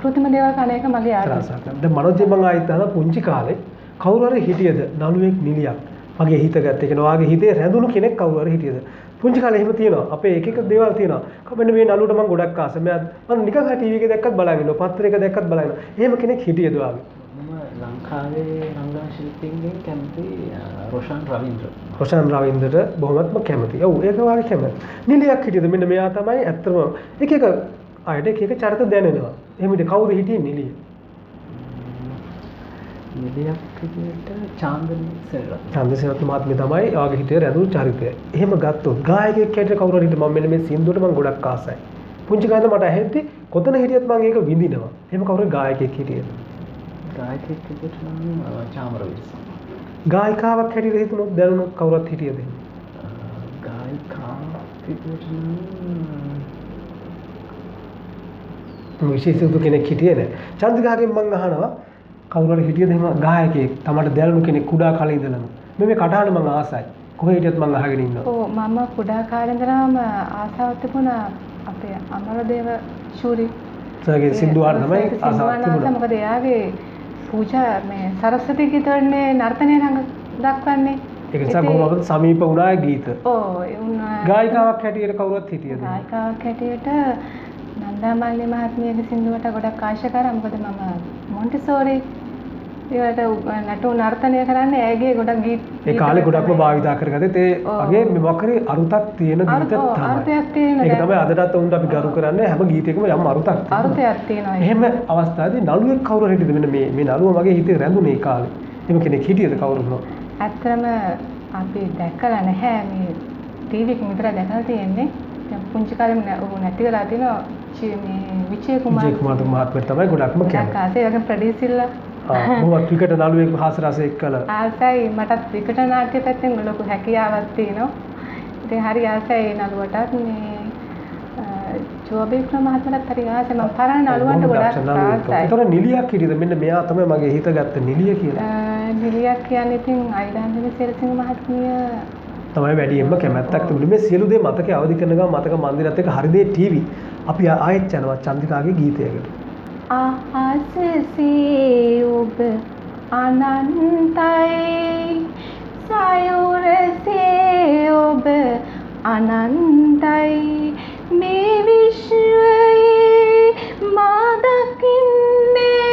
කෘත්‍රිම දේවල් කන එක මගේ ආසාවක්. දැන් මනෝජ් මම ආයිතන පුංචි කාලේ කවුරු හරි හිටියද නළුවෙක් නිලියක් මගේ හිත ගත්ත. ඒ කියන්නේ වාගේ හිතේ රැඳුණු කෙනෙක් කවුරු හරි හිටියද? පුංචි කාලේ එහෙම තියෙනවා. අපේ එක එක දේවල් තියෙනවා. මෙන්න මේ නළුවට මම ගොඩක් ආස. මම නිකන් හරි ටීවී එකේ දැක්කත් බලන් ඉන්නවා. පත්තරයක දැක්කත් බලන් ඉන්නවා. එහෙම කෙනෙක් හිටියද වාගේ? මම ලංකාවේ රංගන ශිල්පීන්ගෙන් කැමති රොෂාන් රවීන්ද්‍ර. රොෂාන් රවීන්ද්‍රට බොහොමත්ම කැමතියි. ඔව් ඒක වාගේ කැමති. නිලියක් හිටියද? මෙන්න මෙයා තමයි ඇත්තම එක එක අයට එක එක චරිත දැනෙනවා. එහෙම ඉතින් කවුරු හිටියේ නිලිය? නිලියක් විදියට චාන්දනී සෙල්රත්න. චාන්දනී සෙල්රත්න මහත්මිය තමයි වාගේ හිටියේ රැඳුණු චරිතය. එහෙම ගත්තොත් ගායකයෙක් හැටියට කවුරු හරි මම මෙන්න මේ සින්දුවට මම ගොඩක් ආසයි. පුංචි කාලේ මට ඇහෙද්දි කොතන හිටියත් මම ඒක විඳිනවා. එහෙම කවුරු ගායකයෙක් හිටියද? ගායකයෙක් විදියට නම් චාමර විල්සන්. ගායිකාවක් හැටියට හිතුනොත් දැනුනොත් කවුරුත් හිටියද? ගායිකාවක් විදියට නම් විශේෂිත කෙනෙක් හිටියේ නැහැ. චන්ද්‍රිකාගෙන් මම අහනවා කවුරු හරි හිටියද එහෙම ගායකයෙක් තමට දැනුණු කෙනෙක් කුඩා කාලේ ඉඳලම. මේ කටහඬ මම ආසයි. කොහේ හිටියත් මම අහගෙන ඉන්නවා. ඔව් මම කුඩා කාලේ ඉඳලාම ආසාවක් තිබුණා අපේ අමරදේව ශූරි සර්ගේ සින්දු ආර තමයි ආසාවක් තිබුණා. මොකද එයාගේ පූජා මේ සරස්වති ගීතවලනේ නර්තනය රඟ දක්වන්නේ. ඒක නිසා කොහොමද සමීප වුණා ගීත. ඔව් ඒ වුණා. ගායිකාවක් හැටියට කවුරුත් හිටියද? ගායිකාවක් හැටියට නන්දාමල්ලි මහත්මියගේ සින්දුවට ගොඩක් ආශා කරා. මොකද මම මොන්ටිසෝරි ඒවට නටු නර්තනය කරන්නේ ඇගේ ගොඩක් ගීත ඒ කාලේ ගොඩක්ම භාවිතා කරගත්තේ ඒ වගේ මොකක් හරි අරුතක් තියෙන ගීත තමයි. අරුතයක් තියෙන. ඒක තමයි අදටත් උන්ට අපි ගරු කරන්නේ හැම ගීතයකම යම් අරුතක් තියෙනවා. අරුතයක් තියෙනවා. එහෙම අවස්ථාවේදී නළුවෙක් කවුරු හරි හිටියද? මෙන්න මේ නළුව මගේ හිතේ රැඳුනේ ඒ කාලේ. එහෙම කෙනෙක් හිටියද කවුරු නෝ? ඇත්තටම අපි දැකලා නැහැ මේ ටීවී එකෙන් විතර දැකලා තියෙන්නේ. දැන් පුංචි කාලෙම නැති වෙලා තිනවා මේ විජේ කුමාර් මහත්මයා තමයි ගොඩක්ම කැමති. ආසේ වගේ ප්‍රොඩියුසර්ලා බොහොම ක්‍රිකට් නළුවෙක් හාස රස එක්කලා ආසයි මටත් ක්‍රිකට් නාට්‍ය පැත්තෙන් ලොකු හැකියාවක් තියෙනවා. ඉතින් හරි ආසයි නළුවටත් මේ ජෝබේක්‍ර මහත්මයාට හරි ආසයි. මම පරණ නළුවන්ට ගොඩක් ආසයි. ඒතර නිලියක් හිටියද? මෙන්න මෙයා තමයි මගේ හිත ගත්ත නිලිය කියලා. නිලියක් කියන්නේ ඉතින් අයිඩාන්ජලි සෙරසිංහ මහත්මිය තමයි වැඩියෙන්ම කැමැත්තක් තිබුණේ. මේ සියලු දේ මතකයේ අවදි කරන ගමන් මතක මන්දිරත් එක්ක හරිදේ ටීවී අපි ආයෙත් යනවා චන්ද්‍රිකාගේ ගීතයකට. ආහසේ ඔබ අනන්තයි සයුරසේ ඔබ අනන්තයි මේ විශ්වයේ මා දකින්නේ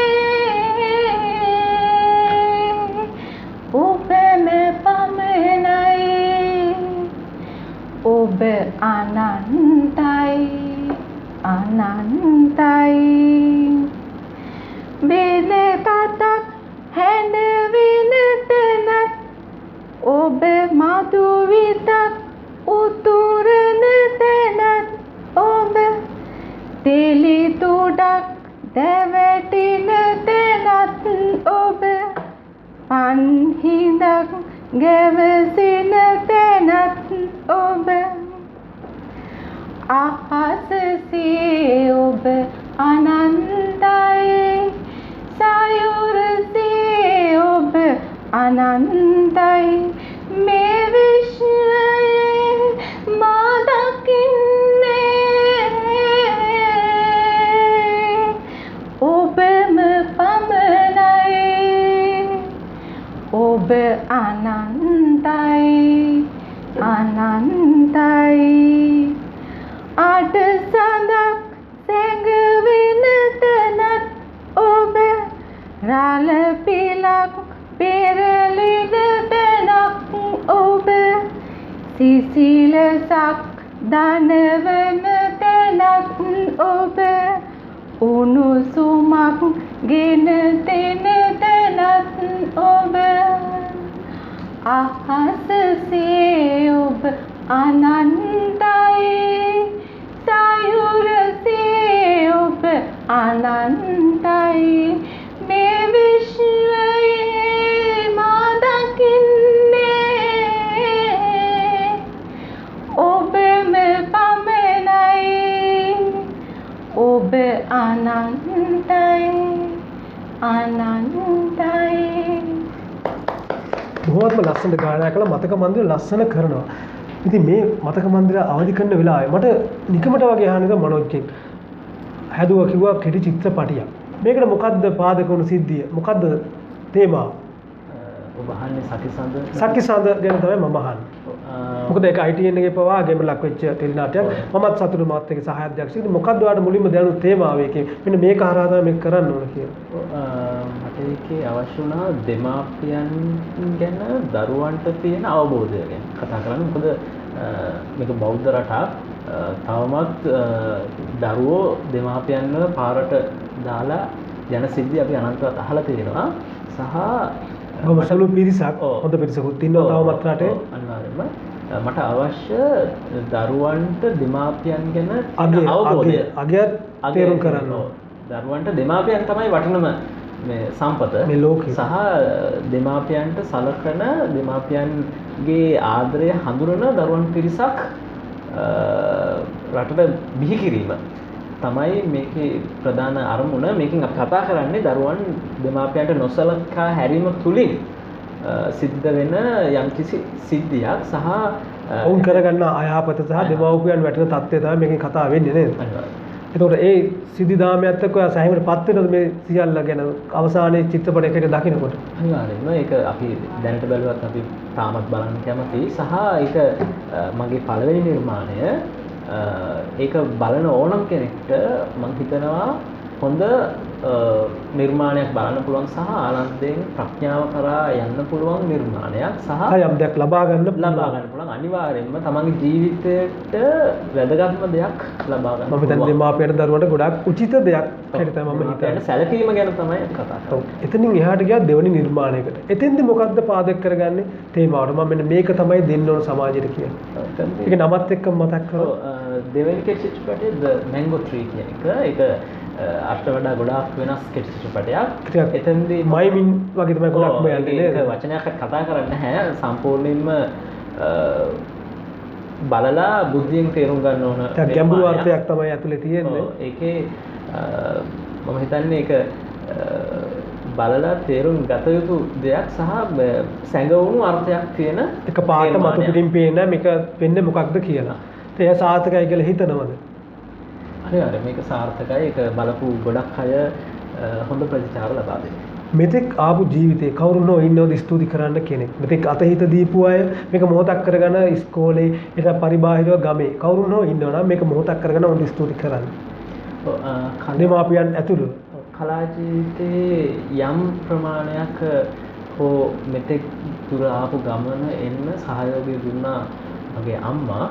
ඔබම පමණයි ඔබ අනන්තයි අනන්තයි වෙනතක් හැඬවෙන තැනත් ඔබ මතු විතක් උතුරන තැනත් ඔබ තෙලි තුඩක් දැවටින තැනත් ඔබ පන්හිඳක් ගැවසෙන තැනත් ඔබ අහසසේ ඔබ අනන්තයි සයුරසේ ඔබ අනන්තයි මේ විශ්වයේ මා දකින්නේ ඔබම පමණයි ඔබ අනන්තයි අනන්තයි අට සඳක් සැඟවෙන තැනත් ඔබ රාල පිලක් පෙරලෙන තැනක් ඔබ සිසිලසක් දනවන තැනක් ඔබ උණුසුමක් ගෙන දෙන තැනත් ඔබ අහසසේ ඔබ අනන්තයි සයුරසේ ඔබ අනන්තයි මේ විශ්වයේ මා දකින්නේ ඔබම ඔබ අනන්තයි අනන්තයි. බොහොමත්ම ලස්සනට ගායනා කළා. මතක මන්දිර ලස්සන කරනවා. ඉතින් මේ මතක මන්දිර අවදි කරන වෙලාවේ මට නිකමට වගේ අහන්නේ මනෝජ්ගෙන් හැදුවා කිව්වා කෙටි චිත්‍රපටියක්. මේකට මොකද්ද පාදක වුණු සිද්ධිය? මොකද්ද තේමාව? ඔබ අහන්නේ සකිසඳ සකිසඳ ගැන තමයි මම අහන්නේ. මොකද ඒක ITN එකේ පවා ගේම ලක් වෙච්ච ටෙලි නාට්‍යයක්. මමත් සතුටු මාත් එක්ක සහාය අධ්‍යක්ෂක. ඉතින් මොකද්ද ඔයාලට මුලින්ම දැනුණු තේමාව ඒකේ? මෙන්න මේක හරහා තමයි මේක කරන්න ඕන කියලා. මට ඒකේ අවශ්‍ය වුණා දෙමාපියන් ගැන දරුවන්ට තියෙන අවබෝධය ගැන කතා කරන්න. මොකද මේක බෞද්ධ රටක්. තවමත් දරුවෝ දෙමාපියන්ව පාරට දාලා යන සිද්ධි අපි අනන්තවත් අහලා තියෙනවා. සහ මසලු පිරිසක් හොඳ පිරිසකුත් ඉන්නවා තවමත් රටේ. අනිවාර්යයෙන්ම මට අවශ්‍ය දරුවන්ට දෙමාපියන් ගැන අවබෝධය තේරුම් කරන්න. දරුවන්ට දෙමාපියන් තමයි වටිනම මේ සම්පත මේ ලෝකේ. සහ දෙමාපියන්ට සලකන දෙමාපියන්ගේ ආදරය හඳුනන දරුවන් පිරිසක් රටට බිහි කිරීම තමයි මේකේ ප්‍රධාන අරමුණ. මේකෙන් අපි කතා කරන්නේ දරුවන් දෙමාපියන්ට නොසලකා හැරීම තුලින් සිද්ධ වෙන යම්කිසි සිද්ධියක් සහ ඔවුන් කරගන්න අයහපත සහ දෙමව්පියන් වැටෙන තත්ත්වය තමයි මේකෙන් කතා වෙන්නේ නේද? එතකොට ඒ සිද්ධිදාමයත් එක්ක ඔයා සෑහීමටපත් වෙනවද මේ සියල්ල ගැන අවසානයේ චිත්‍රපටයකට දකින්නකොට? අනිවාර්යයෙන්ම ඒක අපි දැනට බැලුවත් අපි තාමත් බලන්න කැමතියි. සහ ඒක මගේ පළවෙනි නිර්මාණය. ඒක බලන ඕනම් කෙනෙක්ට මම හිතනවා හොඳ නිර්මාණයක් බලන්න පුළුවන් සහ ආනන්දයෙන් ප්‍රඥාව කරා යන්න පුළුවන් නිර්මාණයක් සහ යම් දෙයක් ලබා ගන්න පුළුවන්. අනිවාර්යයෙන්ම තමන්ගේ ජීවිතයට වැදගත්ම දෙයක් ලබා ගන්න. මම දැන් දෙමාපියන්ට දරුවන්ට ගොඩාක් උචිත දෙයක් කියලා තමයි මම හිතන්නේ. සැලකීම ගැන තමයි කතා කරන්නේ. එතනින් එහාට ගියා දෙවෙනි නිර්මාණයකට. එතෙන්ද මොකද්ද පාදක කරගන්නේ තේමාවට? මම මෙන්න මේක තමයි දෙන්න ඕන සමාජයට කියන්නේ. ඒක නමත් එක්ක මතක් කරලා දෙවෙනි චිත්‍රපටයේ The Mango Tree කියන එක. ඒක අර්ථ වඩා ගොඩාක් වෙනස් කෙටි චිත්‍රපටයක්. එතෙන්දී මයිමින් වගේ තමයි ගොඩක්ම යන්නේ නේද? ඒක වචනයක් කතා කරන්නේ නැහැ. සම්පූර්ණයෙන්ම බලලා බුද්ධියෙන් තේරුම් ගන්න ඕන. ගැඹුරු අර්ථයක් තමයි ඇතුලේ තියෙන්නේ. ඒකේ මම හිතන්නේ ඒක බලලා තේරුම් ගත යුතු දෙයක් සහ සැඟවුණු අර්ථයක් තියෙන එක පාට මතු පිටින් පේන මේක වෙන්නේ මොකක්ද කියලා. ඒ සාර්ථකයි කියලා හිතනවද? හරි මේක සාර්ථකයි. ඒක බලපු ගොඩක් අය හොඳ ප්‍රතිචාර ලබා දෙනවා. මෙතෙක් ආපු ජීවිතේ කවුරු නෝ ඉන්නවද ස්තුති කරන්න කෙනෙක්. මෙතෙක් අතහිත දීපු අය මේක මොහොතක් කරගෙන ඉස්කෝලේ ඊට පරිබාහිරව ගමේ කවුරු නෝ ඉන්නවනම් මේක මොහොතක් කරගෙන උන් ස්තුති කරන්න. දෙමාපියන් ඇතුළු කලා ජීවිතේ යම් ප්‍රමාණයක් හෝ මෙතෙක් දුර ආපු ගමන එන්න සහයෝගය දුන්නා මගේ අම්මා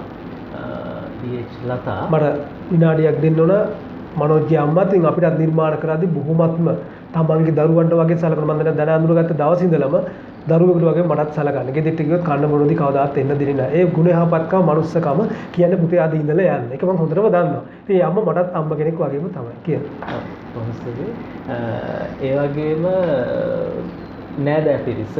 ලතා. මට විනාඩියක් දෙන්න ඕන මනෝජ්ගේ අම්මා. ඉතින් අපිටත් නිර්මාණ කරද්දී බොහොමත්ම තමන්ගේ දරුවන්ට වගේ සලකන මම දැන් අඳුරගත්ත දවස් ඉඳලම දරුවෙකුට වගේ මටත් සලකන්නේ. ගෙදරට ගියොත් කන්න බොනෝදී කවදාවත් එන්න දෙන්නේ නැහැ. ඒ ගුණ යහපත්කම මනුස්සකම කියන්නේ පුතේ ආදී ඉඳලා යන්නේ. ඒක මම හොඳටම දන්නවා. ඉතින් අම්මා මටත් අම්ම කෙනෙක් වගේම තමයි කියන්නේ. ඒ වගේම නෑදෑ පිරිස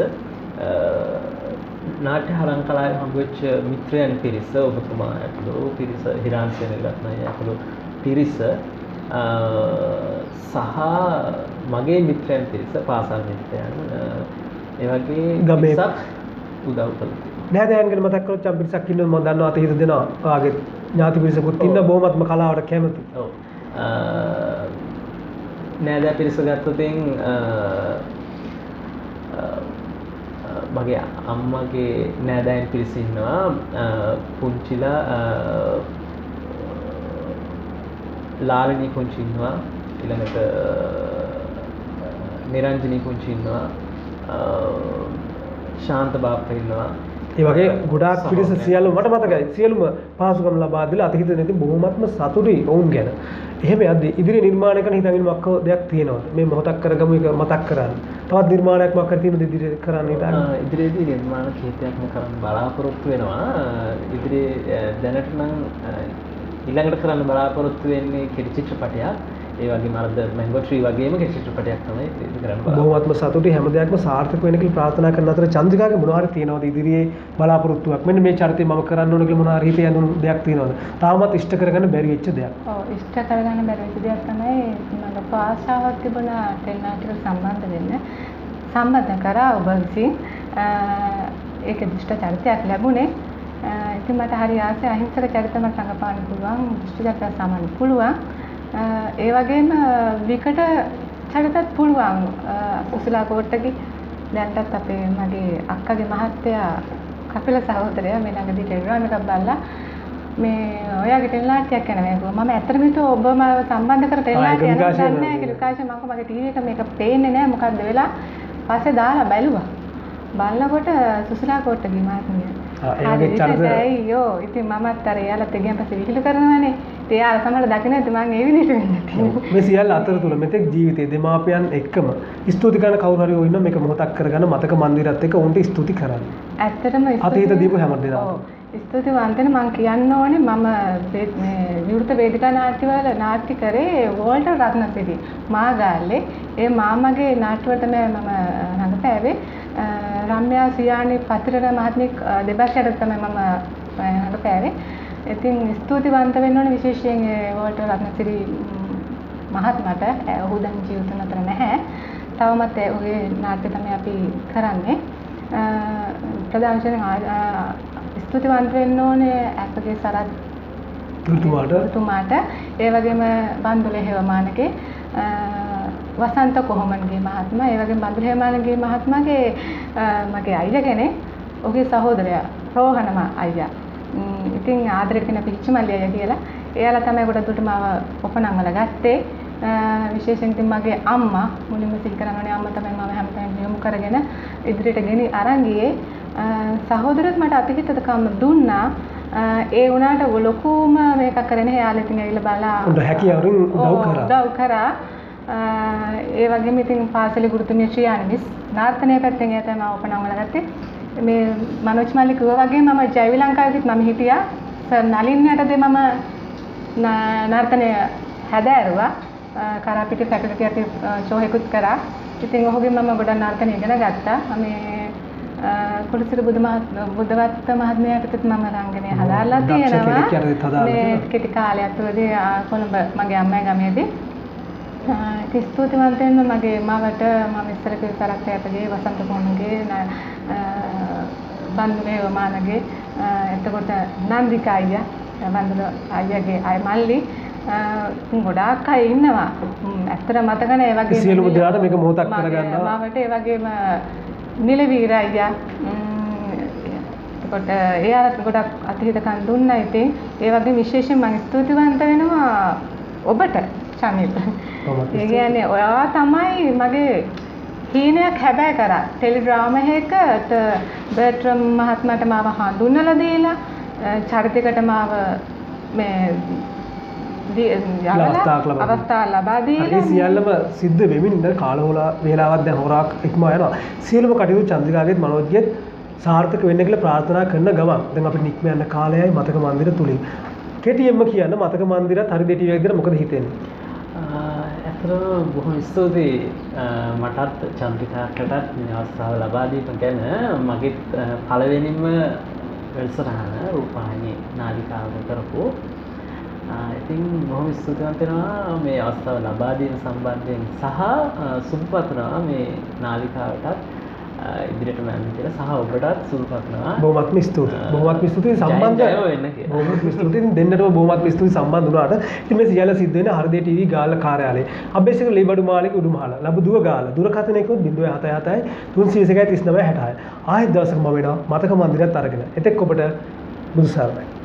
නාට්‍ය හරං කලාවේ හම්බෙච්ච මිත්‍රයන් පිරිස ඔබතුමා ඇතුළු පිරිස හිරාන් සෙනගත්නයි ඇතුළු පිරිස සහ මගේ මිත්‍රයන් පිරිස පාසල් මිත්‍රයන් ඒ වගේ පිරිසක් උදව් කළා. නෑදෑයන් ගැන මතක් කරොත් යම් පිරිසක් ඉන්නවා මම දන්නවා අතහිත දෙනවා. ඔයාගේ ඥාති පිරිසකුත් ඉන්න බොහොමත්ම කලාවට කැමති. ඔව්. නෑදෑ පිරිස ගත්තොත් මගේ අම්මගේ නෑදෑයන් පිරිස ඉන්නවා. පුංචිලා ලාලනී පුංචි ඉන්නවා. ඊළඟට නිරංජනී පුංචි ඉන්නවා. ශාන්ත බාප්පා ඉන්නවා. ඒ වගේ ගොඩාක් පිරිස සියලුම මට මතකයි. සියලුම පහසුකම් ලබා දීලා අතහිත නැති බොහොමත්ම සතුටුයි ඔවුන් ගැන. එහෙම යද්දී ඉදිරි නිර්මාණය කරන හිතගෙන මක්ක දෙයක් තියෙනවද? මේ මොහොතක් කරගමු එක මතක් කරන්න. තවත් නිර්මාණයක් මක් කර තියෙනවද ඉදිරියට කරන්න හිතන්නේ? ඉදිරියේදී නිර්මාණ කීපයක්ම කරන්න බලාපොරොත්තු වෙනවා. ඉදිරියේ දැනට නම් ඊළඟට කරන්න බලාපොරොත්තු වෙන්නේ කෙටි චිත්‍රපටයක්. ඒ වගේ මරද මැංගෝ ට්‍රී වගේම චිත්‍රපටයක් තමයි ඉදිරි කරන්න බොහොමත්ම සතුටුයි හැම දෙයක්ම සාර්ථක වෙන්න කියලා ප්‍රාර්ථනා කරන අතර චන්ද්‍රිකාගේ මොනවා හරි තියෙනවද ඉදිරියේ බලාපොරොත්තුවක් මෙන්න මේ චරිතය මම කරන්න ඕන කියලා මොනවා හරි හිතේ යඳුණු දෙයක් තියෙනවද තාමත් ඉෂ්ට කරගන්න බැරි වෙච්ච දෙයක් ඔව් ඉෂ්ට කරගන්න බැරි වෙච්ච දෙයක් තමයි මම ආශාවක් තිබුණා ටෙලි නාට්‍යවල සම්බන්ධ වෙන්න සම්බන්ධ කරා ඔබ විසින් ඒක දුෂ්ට චරිතයක් ලැබුණේ ඉතින් මට හරි ආසයි අහිංසක චරිත මට රඟපාන්න පුළුවන් දුෂ්ට චරිතයක් සමන්න පුළුවන් ඒ වගේම විකට චරිතත් පුළුවන් උසලා කෝට්ටගේ දැන්ටත් අපේ මගේ අක්කගේ මහත්තයා කපිල සහෝදරයා මේ ළඟදී ටෙලිග්‍රෑම් එකක් බලලා මේ ඔයාගේ ටෙලි නාට්‍යයක් කරනවා මම ඇත්තටම හිතුවා ඔබම සම්බන්ධ කර ටෙලි නාට්‍යයක් යනවා නැහැ කියලා විකාශය මම මගේ ටීවී එක මේක පේන්නේ නැහැ මොකද්ද වෙලා පස්සේ දාලා බැලුවා බලනකොට සුසලා කෝට්ටගේ මහත්මිය ඒගේ චරිතය අයියෝ ඉතින් මමත් අර එයාලත් එගෙන් පස්සේ විහිළු කරනවානේ ඉතින් එයාලා සමහරවිට දකින්න නැති මම ඒ විදිහට වෙන්නේ තියෙනවා මේ සියල්ල අතරතුර මෙතෙක් ජීවිතයේ දෙමාපියන් එක්කම ස්තුති කරන කවුරු හරි ඉන්නවා මේක මොහොතක් කරගන්න මතක මන්දිරත් එක්ක උන්ට ස්තුති කරන්න ඇත්තටම අතීත දීපු හැම දෙනාම ස්තුතිවන්ත වෙන මම කියන්න ඕනේ මම මේ විවෘත වේදිකා නාට්‍යවල නාට්‍ය කරේ වෝල්ටර් රත්නසිරි මාගාල්ලේ ඒ මාමගේ නාට්‍යවල තමයි මම රඟපෑවේ රම්‍යා සියානි පතිරණ මහත්මිය දෙබස්යට තමයි මම රඟපෑවේ ඉතින් ස්තුතිවන්ත වෙන්න ඕනේ විශේෂයෙන් වෝල්ටර් රත්නසිරි මහත්මයාට ඔහු දැන් ජීවිත නතර නැහැ තවමත් ඔහුගේ නාට්‍ය තමයි අපි කරන්නේ ප්‍රධාන වශයෙන් ස්තුතිවන්ත වෙන්න ඕනේ අපගේ සරත් තුමාට ඒ වගේම බන්දුල හේවමානගේ වසන්ත කොහොමන්ගේ මහත්මයා ඒ වගේම බන්දුල හේවමානගේ මහත්මයාගේ මගේ අයියා කෙනෙක් ඔහුගේ සහෝදරයා රෝහණම අයියා ඉතින් ආදරේ කෙන පිච්චමල්ලි අයියා කියලා එයාලා තමයි කොට දුට මාව ඔපනම් වල ගත්තේ විශේෂයෙන් ඉතින් මගේ අම්මා මුලින්ම සිහි කරනෝනේ අම්මා තමයි මම හැමතැනම යොමු කරගෙන ඉදිරියට ගෙන අරන් ගියේ සහෝදරත් මට අතිහිතකම් දුන්නා ඒ වුණාට ලොකුම මේක කරන්නේ එයාලා ඉතින් ඇවිල්ලා බලලා උඩ හැකියාවරින් උදව් කරා ඒ වගේම ඉතින් පාසලේ ගුරුතුමිය ශ්‍රියානි මිස් නාර්තනය පැත්තෙන් එයා තමයි ඔපනම් වල ගත්තේ මේ මනෝජ් මල්ලි කිව්වා වගේ මම ජයවි ලංකාවේදීත් මම හිටියා සර් නලින් යටතේ මම නාර්තනය හැදෑරුවා කරාපිටි ෆැකල්ටි එකේ ෂෝ එකකුත් කරා ඉතින් ඔහුගෙන් මම ගොඩක් නාර්තන ඉගෙන ගත්තා මේ කුලසිරි බුද්ධවත්ත මහත්මයාටත් මම රංගනය හදාලා තියෙනවා මේ කෙටි කාලයක් තුළදී කොළඹ මගේ අම්මයි ගමේදී ඉතින් ස්තුතිවන්ත වෙන්න මගේ මාවට මම ඉස්සර කිව්තරක් අපගේ වසන්ත කොණගේ බන්දුලේ වමානගේ එතකොට නන්දිකා අයියා බන්දුල අයියාගේ අය මල්ලි ගොඩාක් අය ඉන්නවා ඇත්තට මතක නැහැ ඒ වගේ සියලුම දෙනාට මේක මොහොතක් කරගන්නවා මාවට ඒ වගේම නිලවීර අයියා එතකොට එයාට ගොඩක් අතිහිතකම් දුන්නා ඉතින් ඒ වගේ විශේෂයෙන් මම ස්තුතිවන්ත වෙනවා ඔබට චමිල් ඒ කියන්නේ ඔයා තමයි මගේ හීනයක් හැබෑ කරා ටෙලිග්‍රෑම් එකකට බර්ට්‍රම් මහත්මයාට මාව හඳුන්වලා දීලා චරිතයකට මාව මේ අවස්ථා ලබා දීලා ඒ සියල්ලම සිද්ධ වෙමින් කාලවල වේලාවක් දැන් හොරාක් ඉක්මවා යනවා සියලුම කටයුතු චන්ද්‍රිකාගේත් මනෝජ්ගෙත් සාර්ථක වෙන්න කියලා ප්‍රාර්ථනා කරන ගමන් දැන් අපිට නික්ම යන කාලයයි මතක මන්දිර තුලින් කෙටියෙන්ම කියන්න මතක මන්දිරත් හරි දෙටි වේග මොකද හිතෙන්නේ ඇත්තටම බොහොම ස්තුතියි මටත් චන්ද්‍රිකාටත් මේ අවස්ථාව ලබා දීපු ගැන මගේ පළවෙනිම වැඩසටහන රූපවාහිනී නාලිකාව කරපු ඉතින් බොහොම ස්තුතිවන්ත වෙනවා මේ අවස්ථාව ලබා දීම සම්බන්ධයෙන් සහ සුබපතනවා මේ නාලිකාවටත් ඉදිරියටම යන්න කියලා සහ ඔබටත් සුබපතනවා බොහොමත්ම ස්තුතියි බොහොමත්ම ස්තුතියි සම්බන්ධ බොහොමත්ම ස්තුතියි දෙන්නටම බොහොමත්ම ස්තුතියි සම්බන්ධ වුණාට ඉතින් මේ සියල්ල සිද්ධ වෙන හෘදේ ටීවී ගාල්ල කාර්යාලයේ අබ්බේසික ලීබඩු මාලික උඩුමහල ලබදුව ගාල්ල දුරකථනයකොත් 077 331 39 66 ආයෙත් දවසක මම වෙනවා මතක මන්දිරයත් අරගෙන එතෙක් ඔබට බුදු සරණයි